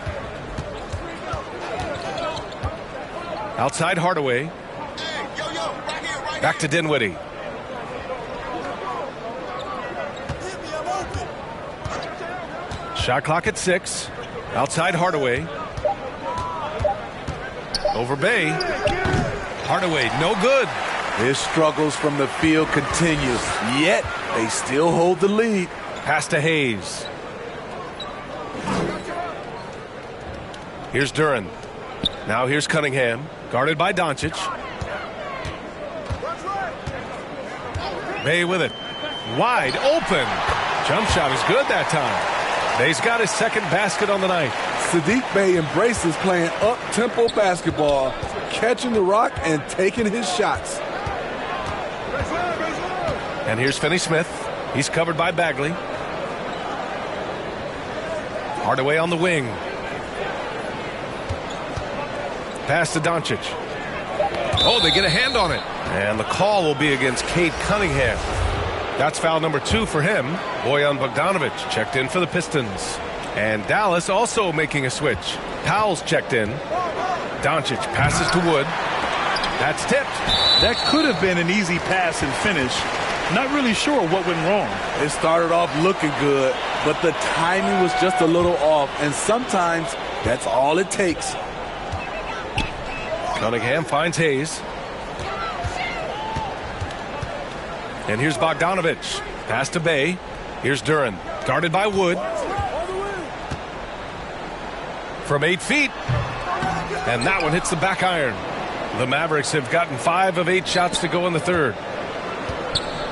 Outside Hardaway. Back to Dinwiddie. Shot clock at 6. Outside Hardaway. Over Bey. Hardaway, no good. His struggles from the field continues, yet they still hold the lead. Pass to Hayes. Here's Duren. Now here's Cunningham, guarded by Doncic. Bey with it. Wide open. Jump shot is good that time. Bey's got his second basket on the night. Saddiq Bey embraces playing up-tempo basketball, catching the rock and taking his shots. And here's Finney-Smith. He's covered by Bagley. Hardaway on the wing. Pass to Doncic. Oh, they get a hand on it. And the call will be against Cade Cunningham. That's foul number 2 for him. Bojan Bogdanovic checked in for the Pistons. And Dallas also making a switch. Powell's checked in. Doncic passes to Wood. That's tipped. That could have been an easy pass and finish. Not really sure what went wrong. It started off looking good, but the timing was just a little off, and sometimes that's all it takes. Cunningham finds Hayes. And here's Bogdanovic. Pass to Bey. Here's Duren. Guarded by Wood. From 8 feet. And that one hits the back iron. The Mavericks have gotten 5 of 8 shots to go in the third.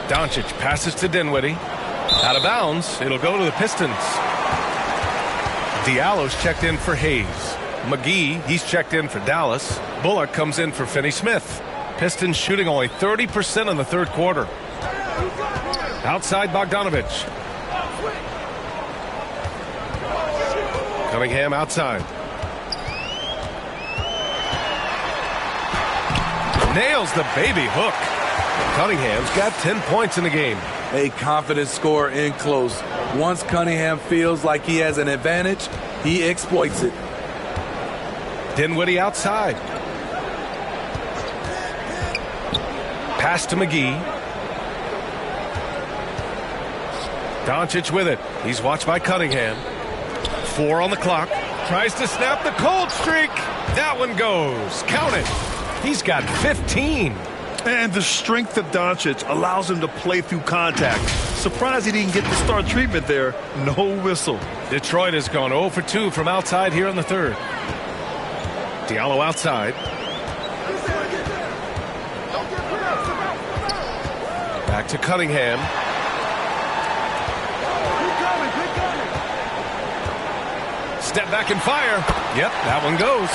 Doncic passes to Dinwiddie. Out of bounds. It'll go to the Pistons. Diallo's checked in for Hayes. McGee, he's checked in for Dallas. Bullock comes in for Finney-Smith. Pistons shooting only 30% in the third quarter. Outside Bogdanovic. Cunningham outside. Nails the baby hook. Cunningham's got 10 points in the game. A confident scorer in close. Once Cunningham feels like he has an advantage, he exploits it. Dinwiddie outside. Pass to McGee. Doncic with it. He's watched by Cunningham. 4 on the clock. Tries to snap the cold streak. That one goes. Count it. He's got 15. And the strength of Doncic allows him to play through contact. Surprised he didn't get the star treatment there. No whistle. Detroit has gone 0 for 2 from outside here in the third. Diallo outside. Back to Cunningham. Step back and fire. Yep, that one goes.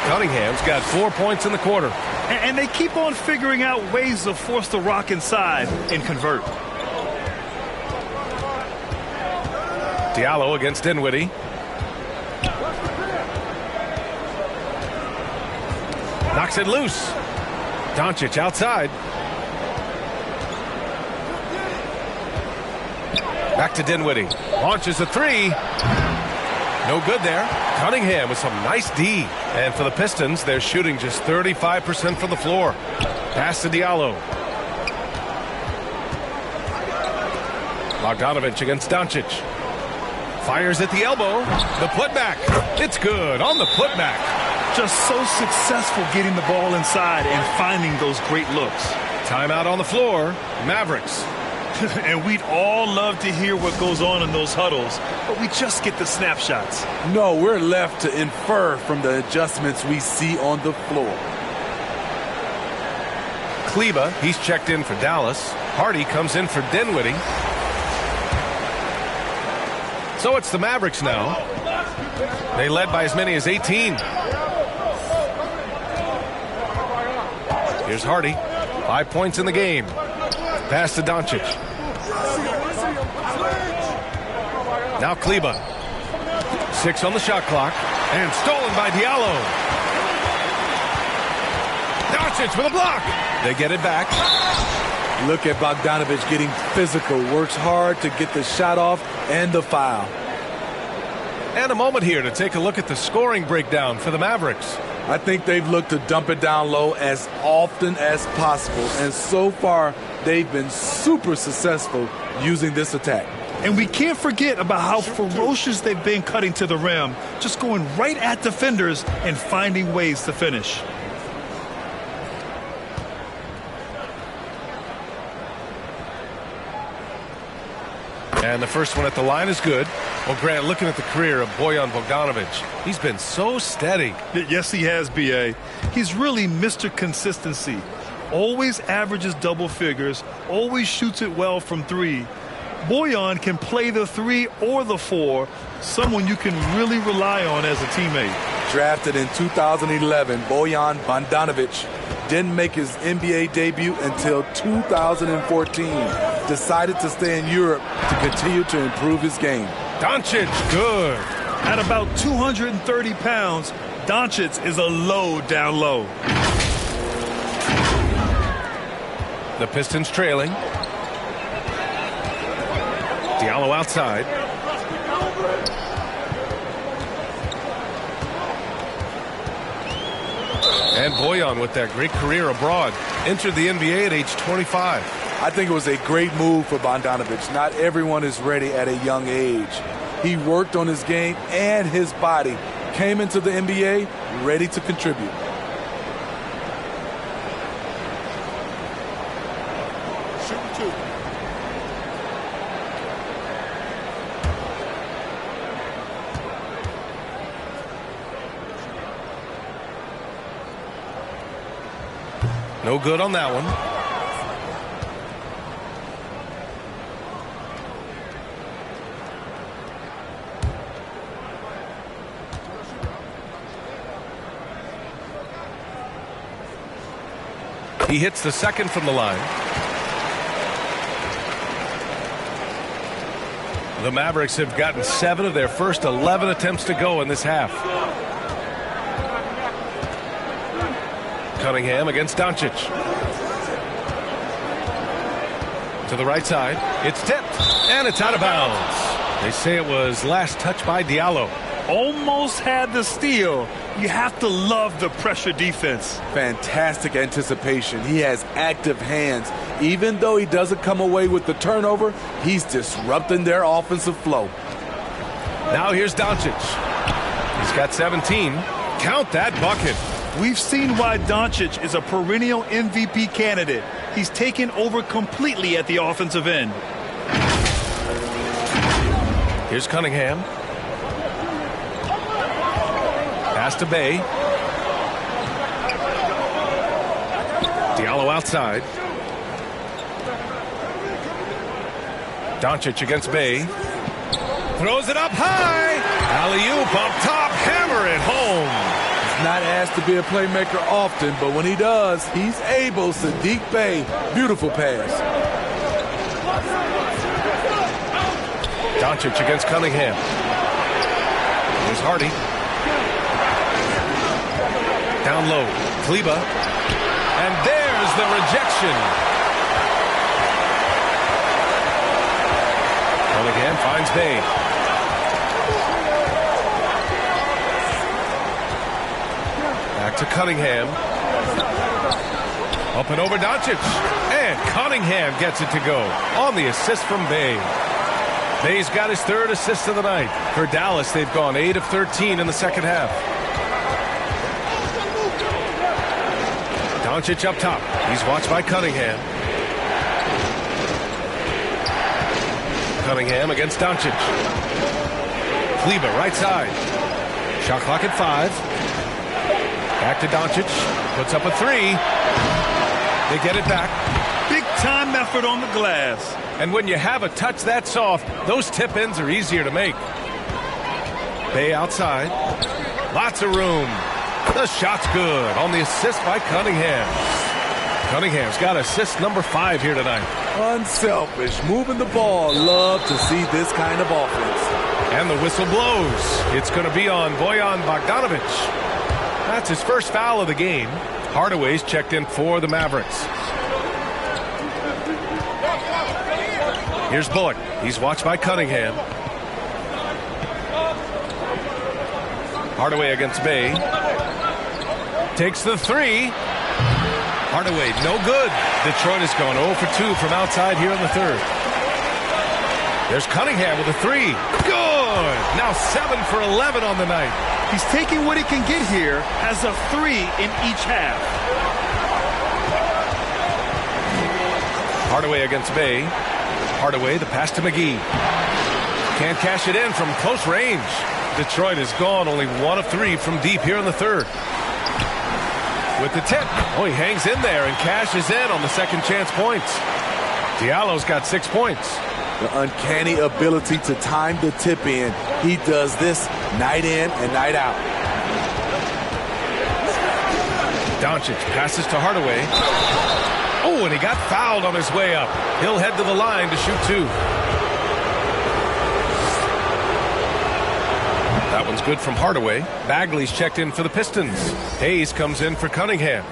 Cunningham's got 4 points in the quarter. And they keep on figuring out ways to force the rock inside and convert. Diallo against Dinwiddie. Knocks it loose. Doncic outside. Back to Dinwiddie. Launches a 3. No good there. Cunningham with some nice D. And for the Pistons, they're shooting just 35% from the floor. Pass to Diallo. Bogdanovich against Doncic. Fires at the elbow. The putback. It's good on the putback. Just so successful getting the ball inside and finding those great looks. Timeout on the floor. Mavericks. And we'd all love to hear what goes on in those huddles, but we just get the snapshots. No, we're left to infer from the adjustments we see on the floor. Kleba, he's checked in for Dallas. Hardy comes in for Dinwiddie. So it's the Mavericks now. They led by as many as 18. Here's Hardy. 5 points in the game. Pass to Doncic. Now Kleba. 6 on the shot clock. And stolen by Diallo. Doncic with a block. They get it back. Look at Bogdanovich getting physical. Works hard to get the shot off and the foul. And a moment here to take a look at the scoring breakdown for the Mavericks. I think they've looked to dump it down low as often as possible. And so far, they've been super successful using this attack. And we can't forget about how ferocious they've been cutting to the rim, just going right at defenders and finding ways to finish. And the first one at the line is good. Well, Grant, looking at the career of Bojan Bogdanović, he's been so steady. Yes, he has, B.A. He's really Mr. Consistency. Always averages double figures, always shoots it well from three. Bojan can play the 3 or the 4, someone you can really rely on as a teammate. Drafted in 2011, Bojan Bogdanović didn't make his NBA debut until 2014. Decided to stay in Europe to continue to improve his game. Doncic, good. At about 230 pounds, Doncic is a load down low. The Pistons trailing. Diallo outside. And Bojan with that great career abroad. Entered the NBA at age 25. I think it was a great move for Bogdanović. Not everyone is ready at a young age. He worked on his game and his body. Came into the NBA ready to contribute. No good on that one. He hits the second from the line. The Mavericks have gotten 7 of their first 11 attempts to go in this half. Cunningham against Doncic. To the right side. It's tipped. And it's out of bounds. They say it was last touched by Diallo. Almost had the steal. You have to love the pressure defense. Fantastic anticipation. He has active hands. Even though he doesn't come away with the turnover, he's disrupting their offensive flow. Now here's Doncic. He's got 17. Count that bucket. We've seen why Doncic is a perennial MVP candidate. He's taken over completely at the offensive end. Here's Cunningham. Pass to Bay. Diallo outside. Doncic against Bay. Throws it up high. Alley-oop up top. Hammer it home. Not asked to be a playmaker often, but when he does, he's able. Sadiq Bey, beautiful pass. Doncic against Cunningham. Here's Hardy. Down low, Kleba. And there's the rejection. Cunningham finds Bay. Back to Cunningham. Up and over Doncic. And Cunningham gets it to go on the assist from Bay. Bay's got his third assist of the night. For Dallas, they've gone 8 of 13 in the second half. Doncic up top. He's watched by Cunningham. Cunningham against Doncic. Kleber right side. Shot clock at 5. Back to Doncic. Puts up a 3. They get it back. Big time effort on the glass. And when you have a touch that soft, those tip-ins are easier to make. Bay outside. Lots of room. The shot's good on the assist by Cunningham. Cunningham's got assist number 5 here tonight. Unselfish, moving the ball. Love to see this kind of offense. And the whistle blows. It's going to be on Bojan Bogdanovic. That's his first foul of the game. Hardaway's checked in for the Mavericks. Here's Bullock. He's watched by Cunningham. Hardaway against Bay. Takes the 3. Hardaway, no good. Detroit has gone 0 for 2 from outside here in the third. There's Cunningham with a 3. Good! Now 7 for 11 on the night. He's taking what he can get here as a 3 in each half. Hardaway against Bay. Hardaway, the pass to McGee. Can't cash it in from close range. Detroit has gone only 1 of 3 from deep here in the third. With the tip. Oh, he hangs in there and cashes in on the second chance points. Diallo's got 6 points. The uncanny ability to time the tip in. He does this night in and night out. Doncic passes to Hardaway. Oh, and he got fouled on his way up. He'll head to the line to shoot 2. That one's good from Hardaway. Bagley's checked in for the Pistons. Hayes comes in for Cunningham.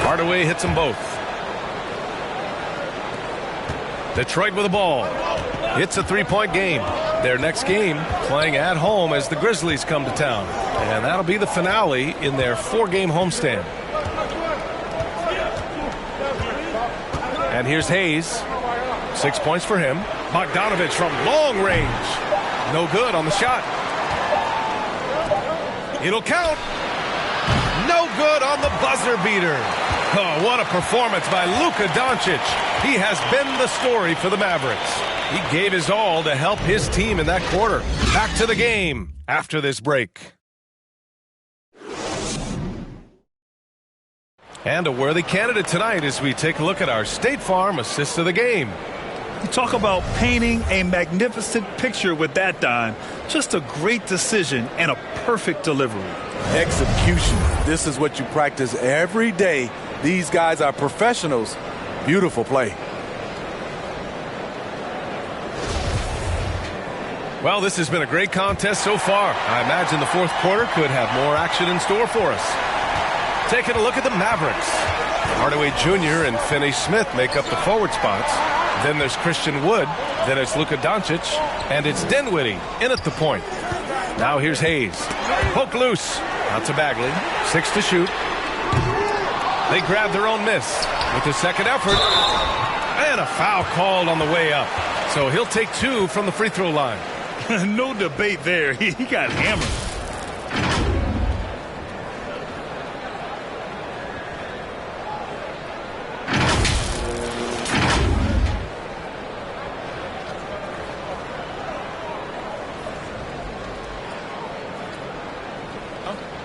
Hardaway hits them both. Detroit with the ball. It's a 3-point game. Their next game playing at home as the Grizzlies come to town. And that'll be the finale in their 4-game homestand. And here's Hayes. 6 points for him. Bogdanovic from long range. No good on the shot. It'll count. No good on the buzzer beater. Oh, what a performance by Luka Doncic. He has been the story for the Mavericks. He gave his all to help his team in that quarter. Back to the game after this break. And a worthy candidate tonight as we take a look at our State Farm assist of the game. You talk about painting a magnificent picture with that, Don. Just a great decision and a perfect delivery. Execution. This is what you practice every day. These guys are professionals. Beautiful play. Well, this has been a great contest so far. I imagine the fourth quarter could have more action in store for us. Taking a look at the Mavericks. Hardaway Jr. and Finney-Smith make up the forward spots. Then there's Christian Wood. Then it's Luka Doncic. And it's Dinwiddie in at the point. Now here's Hayes. Poke loose. Out to Bagley. 6 to shoot. They grab their own miss with the second effort. And a foul called on the way up. So he'll take 2 from the free throw line. No debate there. He got hammered.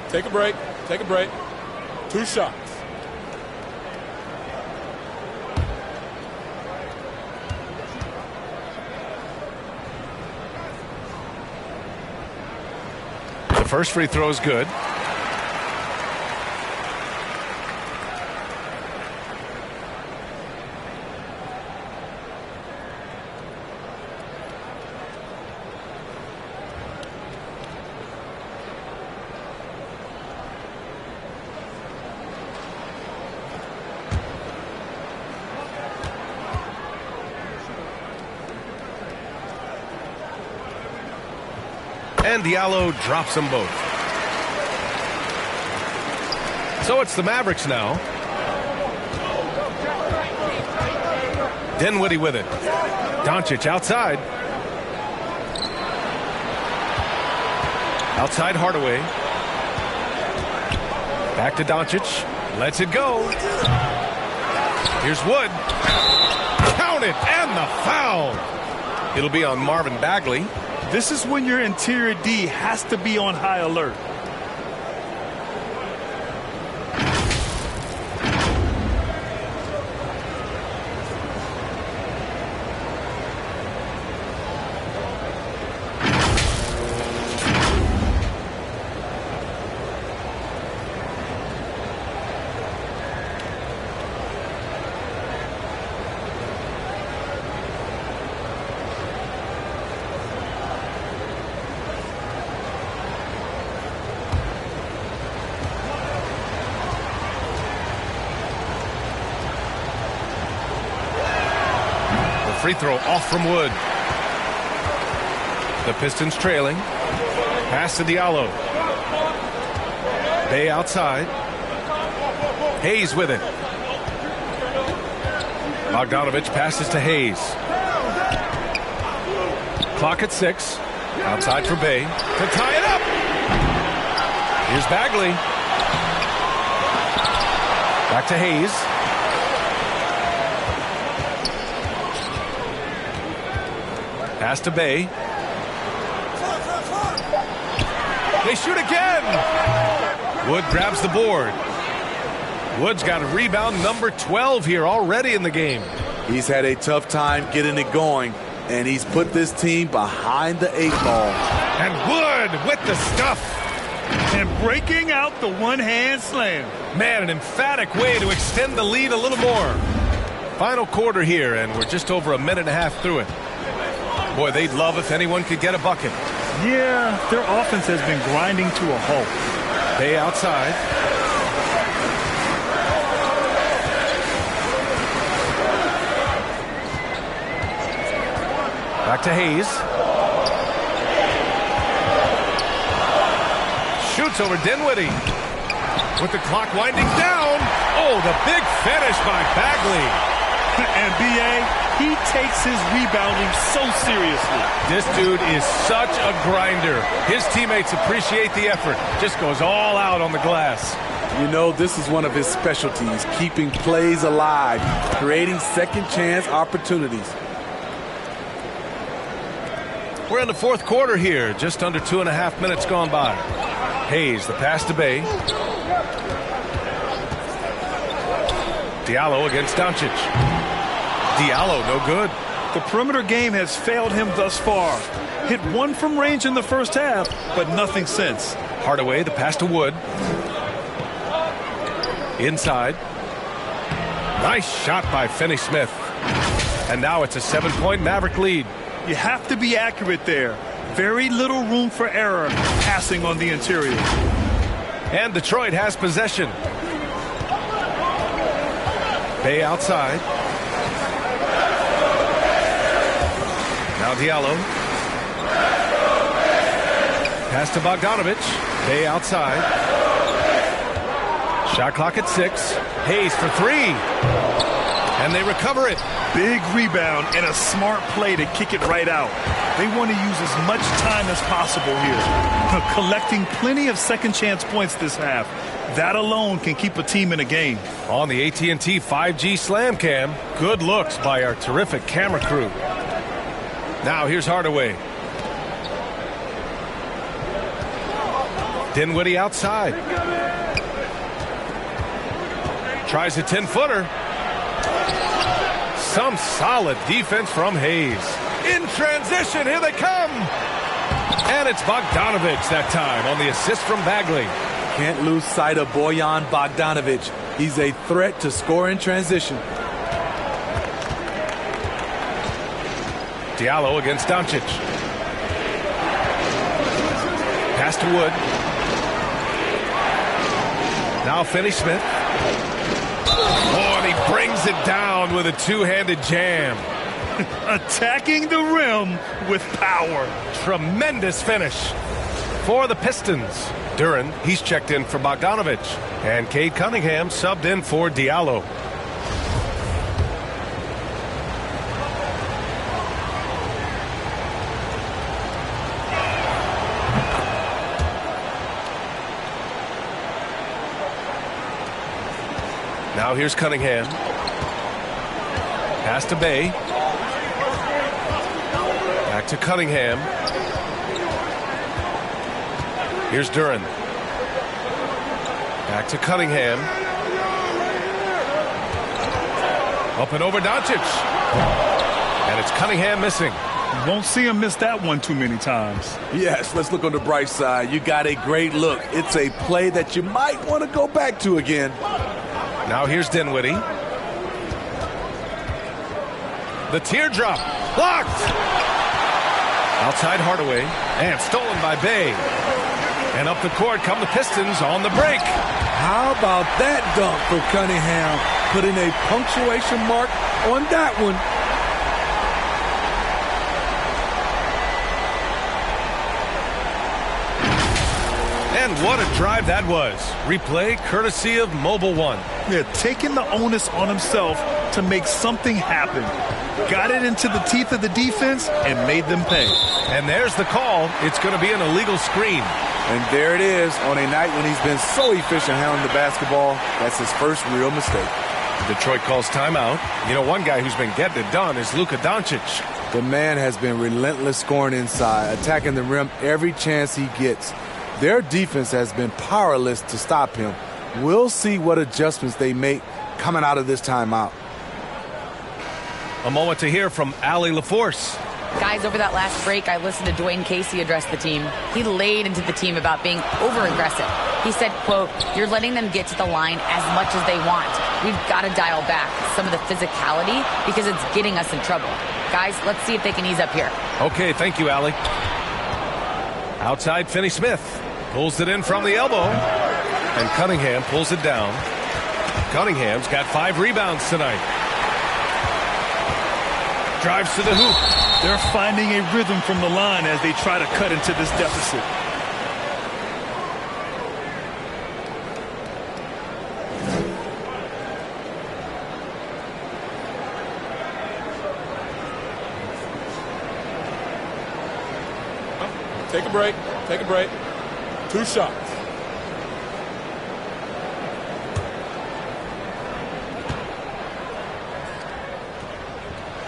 Take a break. Take a break. 2 shots. The first free throw is good. And Diallo drops them both. So it's the Mavericks now. Dinwiddie with it. Doncic outside. Outside Hardaway. Back to Doncic. Lets it go. Here's Wood. Count it, and the foul. It'll be on Marvin Bagley. This is when your interior D has to be on high alert. Free throw off from Wood. The Pistons trailing. Pass to Diallo. Bay outside. Hayes with it. Bogdanovich passes to Hayes. Clock at 6. Outside for Bay to tie it up. Here's Bagley. Back to Hayes. Pass to Bay. They shoot again. Wood grabs the board. Wood's got a rebound number 12 here already in the game. He's had a tough time getting it going, and he's put this team behind the 8 ball. And Wood with the stuff. And breaking out the one-hand slam. Man, an emphatic way to extend the lead a little more. Final quarter here, and we're just over a minute and a half through it. Boy, they'd love if anyone could get a bucket. Yeah, their offense has been grinding to a halt. Bay outside. Back to Hayes. Shoots over Dinwiddie. With the clock winding down. Oh, the big finish by Bagley. And B.A., he takes his rebounding so seriously. This dude is such a grinder. His teammates appreciate the effort. Just goes all out on the glass. You know, this is one of his specialties, keeping plays alive, creating second chance opportunities. We're in the fourth quarter here, just under 2.5 minutes gone by. Hayes, the pass to Bay. Diallo against Doncic. Diallo, no good. The perimeter game has failed him thus far. Hit one from range in the first half, but nothing since. Hardaway, the pass to Wood. Inside. Nice shot by Finney-Smith. And now it's a 7-point Maverick lead. You have to be accurate there. Very little room for error passing on the interior. And Detroit has possession. Bay outside. Now Diallo. Pass to Bogdanovich. Bay outside. Shot clock at 6. Hayes for 3. And they recover it. Big rebound and a smart play to kick it right out. They want to use as much time as possible here. Collecting plenty of second chance points this half. That alone can keep a team in a game. On the AT&T 5G Slam Cam, good looks by our terrific camera crew. Now here's Hardaway. Dinwiddie outside. Tries a 10-footer. Some solid defense from Hayes. In transition, here they come. And it's Bogdanovich that time on the assist from Bagley. Can't lose sight of Bojan Bogdanovich. He's a threat to score in transition. Diallo against Doncic. Pass to Wood. Now Finney-Smith. Oh, and he brings it down with a two-handed jam. Attacking the rim with power. Tremendous finish. For the Pistons, Duren, he's checked in for Bogdanovich. And Cade Cunningham subbed in for Diallo. Now here's Cunningham. Pass to Bay. Back to Cunningham. Here's Duren. Back to Cunningham. Up and over Doncic. And it's Cunningham missing. You won't see him miss that one too many times. Yes, let's look on the bright side. You got a great look. It's a play that you might want to go back to again. Now here's Dinwiddie. The teardrop. Blocked. Outside Hardaway. And stolen by Bay. And up the court come the Pistons on the break. How about that dunk for Cunningham? Putting a punctuation mark on that one. And what a drive that was. Replay courtesy of Mobile One. Yeah, taking the onus on himself to make something happen. Got it into the teeth of the defense and made them pay. And there's the call. It's going to be an illegal screen. And there it is on a night when he's been so efficient handling the basketball. That's his first real mistake. Detroit calls timeout. You know, one guy who's been getting it done is Luka Doncic. The man has been relentless scoring inside, attacking the rim every chance he gets. Their defense has been powerless to stop him. We'll see what adjustments they make coming out of this timeout. A moment to hear from Allie LaForce. Guys, over that last break, I listened to Dwayne Casey address the team. He laid into the team about being over-aggressive. He said, quote, "You're letting them get to the line as much as they want. We've got to dial back some of the physicality because it's getting us in trouble." Guys, let's see if they can ease up here. Okay, thank you, Allie. Outside, Finney-Smith pulls it in from the elbow. And Cunningham pulls it down. Cunningham's got 5 rebounds tonight. Drives to the hoop. They're finding a rhythm from the line as they try to cut into this deficit. Take a break. Take a break. 2 shots.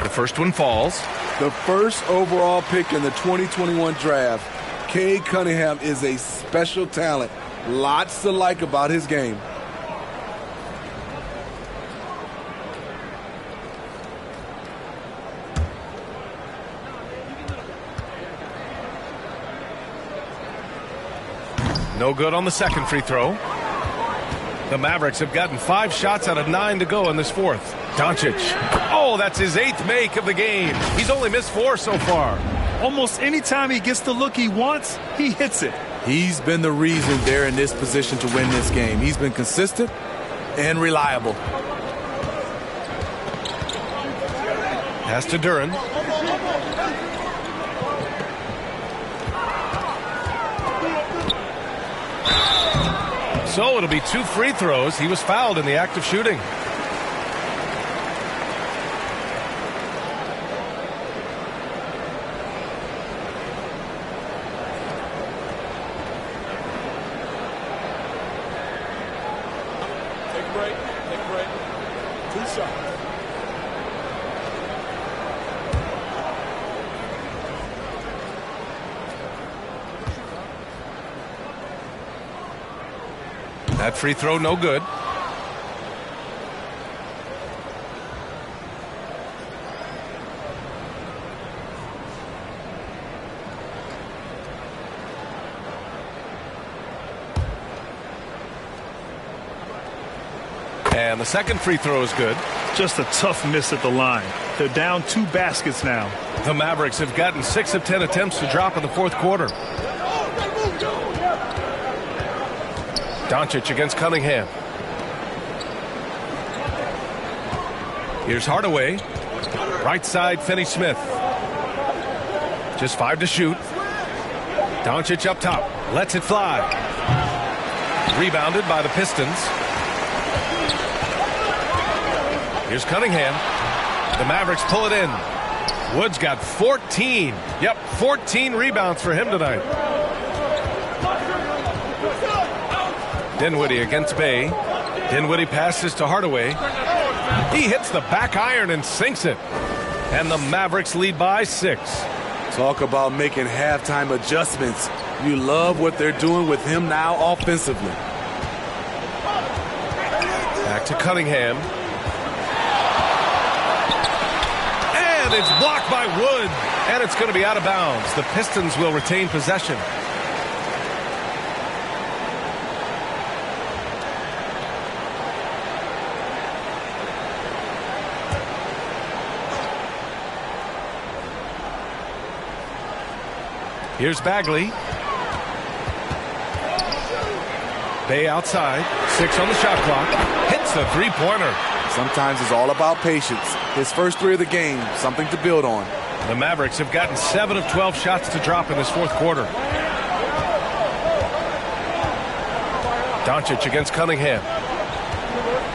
The first one falls. The first overall pick in the 2021 draft, Cade Cunningham is a special talent. Lots to like about his game. No good on the second free throw. The Mavericks have gotten 5 shots out of 9 to go in this fourth. Doncic. Oh, that's his 8th make of the game. He's only missed 4 so far. Almost any time he gets the look he wants, he hits it. He's been the reason they're in this position to win this game. He's been consistent and reliable. Pass to Duren. So it'll be 2 free throws. He was fouled in the act of shooting. Take a break. Take a break. 2 shots. That free throw no good. And the second free throw is good. Just a tough miss at the line. They're down 2 baskets now. The Mavericks have gotten 6 of 10 attempts to drop in the fourth quarter. Doncic against Cunningham. Here's Hardaway. Right side, Finney-Smith. Just 5 to shoot. Doncic up top. Lets it fly. Rebounded by the Pistons. Here's Cunningham. The Mavericks pull it in. Wood's got 14. Yep, 14 rebounds for him tonight. Dinwiddie against Bay. Dinwiddie passes to Hardaway. He hits the back iron and sinks it. And the Mavericks lead by 6. Talk about making halftime adjustments. You love what they're doing with him now offensively. Back to Cunningham. And it's blocked by Wood. And it's going to be out of bounds. The Pistons will retain possession. Here's Bagley. Bay outside. 6 on the shot clock. Hits the three-pointer. Sometimes it's all about patience. His first 3 of the game, something to build on. The Mavericks have gotten 7 of 12 shots to drop in this fourth quarter. Doncic against Cunningham.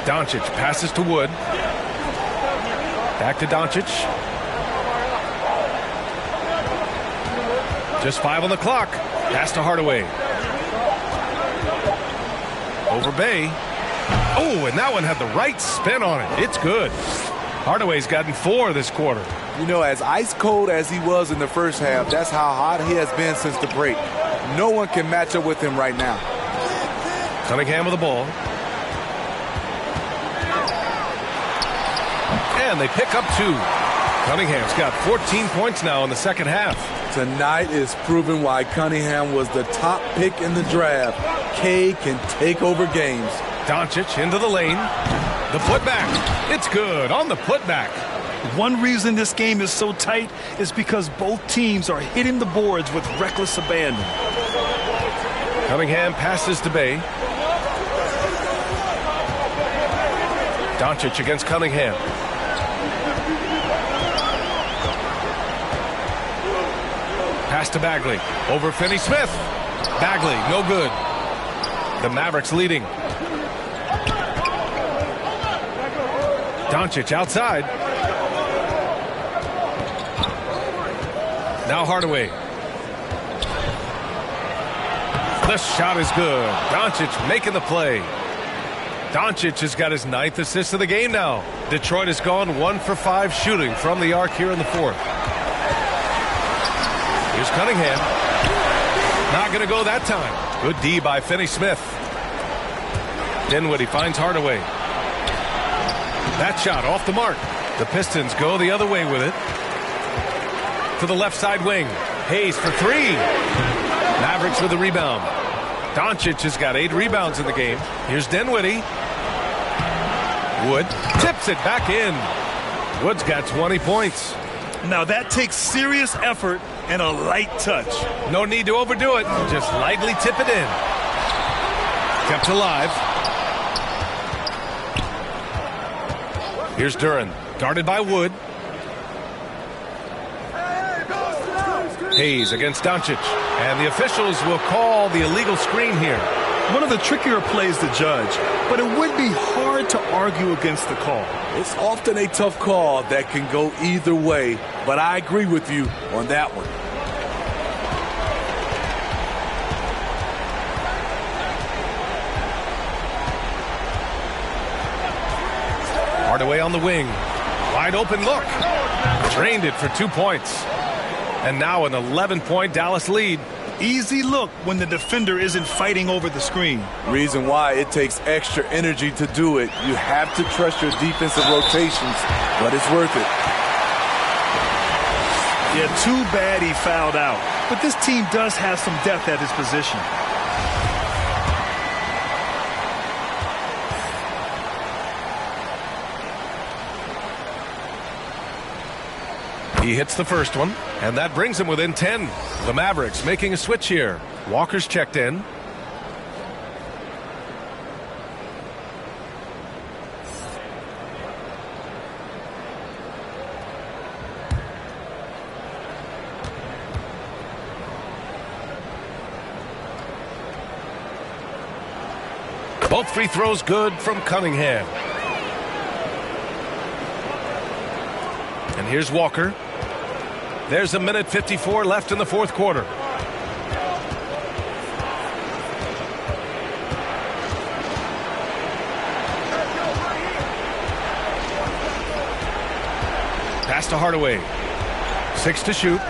Doncic passes to Wood. Back to Doncic. Just 5 on the clock. Pass to Hardaway. Over Bay. Oh, and that one had the right spin on it. It's good. Hardaway's gotten 4 this quarter. You know, as ice cold as he was in the first half, that's how hot he has been since the break. No one can match up with him right now. Cunningham with the ball. And they pick up 2. Cunningham's got 14 points now in the second half. Tonight is proving why Cunningham was the top pick in the draft. K can take over games. Doncic into the lane. The putback. It's good on the putback. One reason this game is so tight is because both teams are hitting the boards with reckless abandon. Cunningham passes to Bay. Doncic against Cunningham. Pass to Bagley. Over Finney-Smith. Bagley, no good. The Mavericks leading. Doncic outside. Now Hardaway. The shot is good. Doncic making the play. Doncic has got his 9th assist of the game now. Detroit has gone 1 for 5 shooting from the arc here in the fourth. Here's Cunningham. Not going to go that time. Good D by Finney-Smith. Dinwiddie finds Hardaway. That shot off the mark. The Pistons go the other way with it. To the left side wing. Hayes for 3. Mavericks with the rebound. Doncic has got 8 rebounds in the game. Here's Dinwiddie. Wood tips it back in. Wood's got 20 points. Now that takes serious effort and a light touch. No need to overdo it. Just lightly tip it in. Kept alive. Here's Duran. Guarded by Wood. Hayes against Doncic. And the officials will call the illegal screen here. One of the trickier plays to judge, but it would be hard to argue against the call. It's often a tough call that can go either way, but I agree with you on that one. Hardaway on the wing. Wide open look. Drained it for 2 points. And now an 11-point Dallas lead. Easy look when the defender isn't fighting over the screen. Reason why it takes extra energy to do it. You have to trust your defensive rotations, but it's worth it. Yeah, too bad he fouled out. But this team does have some depth at his position. He hits the first one, and that brings him within 10. The Mavericks making a switch here. Walker's checked in. Both free throws good from Cunningham. And here's Walker. There's 1:54 left in the fourth quarter. Pass to Hardaway. 6 to shoot.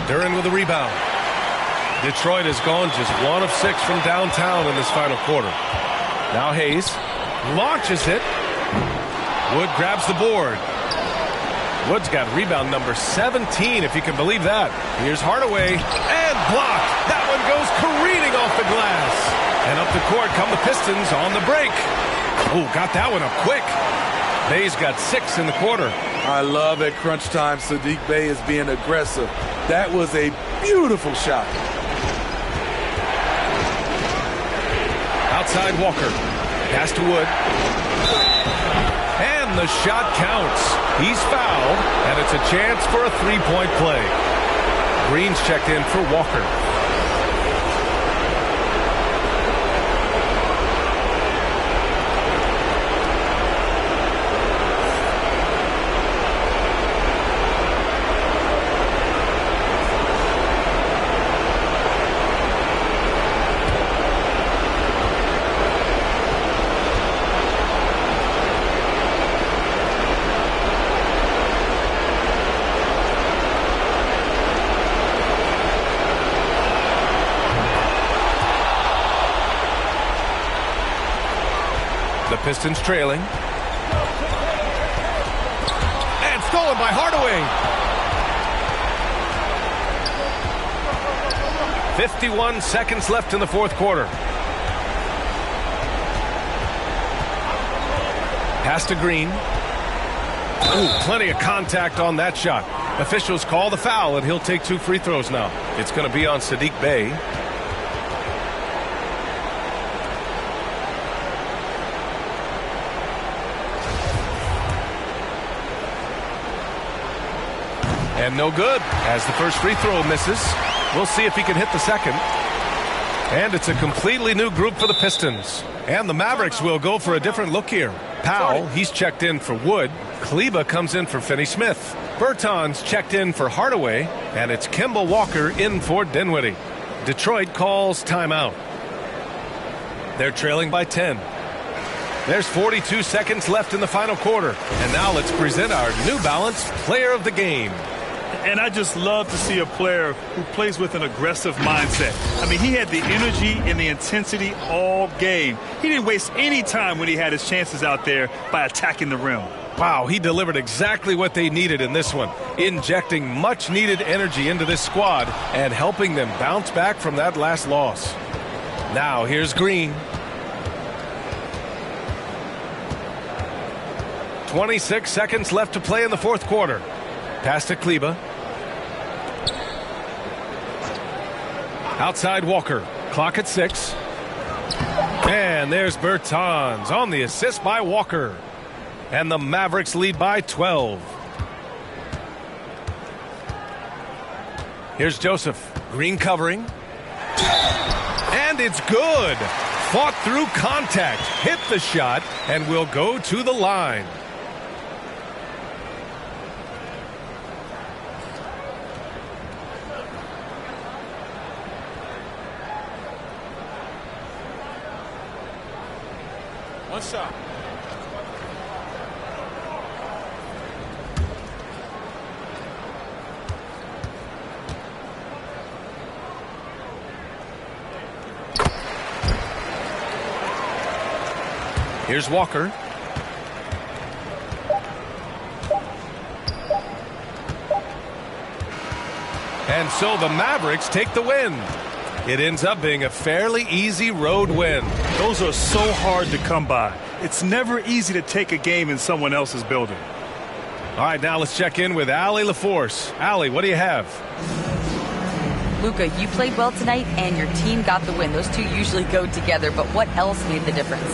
Duren with a rebound. Detroit has gone just 1 of 6 from downtown in this final quarter. Now Hayes launches it. Wood grabs the board. Wood's got rebound number 17, if you can believe that. Here's Hardaway, and blocked. That one goes careening off the glass. And up the court come the Pistons on the break. Oh, got that one up quick. Bay's got 6 in the quarter. I love at crunch time Saddiq Bey is being aggressive. That was a beautiful shot. Outside Walker. Pass to Wood. And the shot counts. He's fouled, and it's a chance for a three-point play. Green's checked in for Walker. The Pistons trailing. And stolen by Hardaway. 51 seconds left in the fourth quarter. Pass to Green. Ooh, plenty of contact on that shot. Officials call the foul, and he'll take 2 free throws now. It's going to be on Saddiq Bey. And no good, as the first free throw misses. We'll see if he can hit the second. And it's a completely new group for the Pistons. And the Mavericks will go for a different look here. Powell, he's checked in for Wood. Kleba comes in for Finney-Smith. Bertans checked in for Hardaway. And it's Kemba Walker in for Dinwiddie. Detroit calls timeout. They're trailing by 10. There's 42 seconds left in the final quarter. And now let's present our New Balance Player of the Game. And I just love to see a player who plays with an aggressive mindset. I mean, he had the energy and the intensity all game. He didn't waste any time when he had his chances out there by attacking the rim. Wow, he delivered exactly what they needed in this one, injecting much-needed energy into this squad and helping them bounce back from that last loss. Now, here's Green. 26 seconds left to play in the fourth quarter. Pass to Kleba. Outside Walker. Clock at 6. And there's Bertans on the assist by Walker. And the Mavericks lead by 12. Here's Joseph. Green covering. And it's good. Fought through contact. Hit the shot and will go to the line. One shot. Here's Walker. And so the Mavericks take the win. It ends up being a fairly easy road win. Those are so hard to come by. It's never easy to take a game in someone else's building. All right, now let's check in with Allie LaForce. Allie, what do you have? Luka, you played well tonight, and your team got the win. Those two usually go together, but what else made the difference?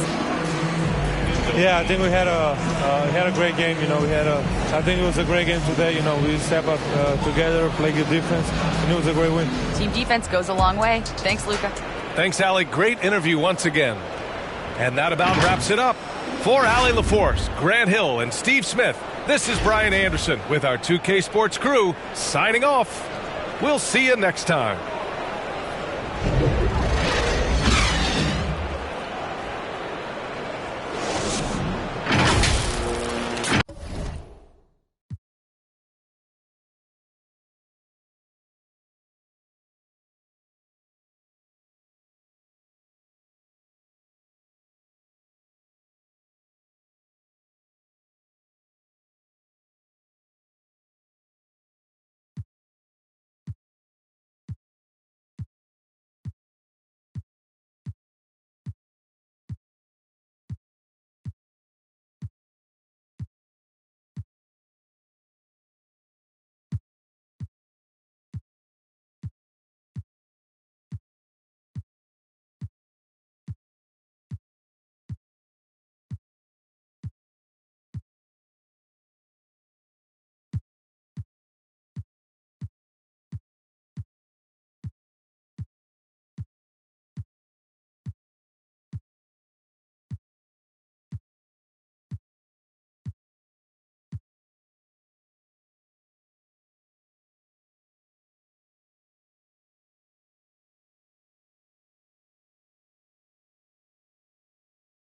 Yeah, I think we had a great game. I think it was a great game today. We step up together, play good defense, and it was a great win. Team defense goes a long way. Thanks, Luka. Thanks, Allie. Great interview once again. And that about wraps it up. For Allie LaForce, Grant Hill, and Steve Smith, this is Brian Anderson with our 2K Sports crew signing off. We'll see you next time.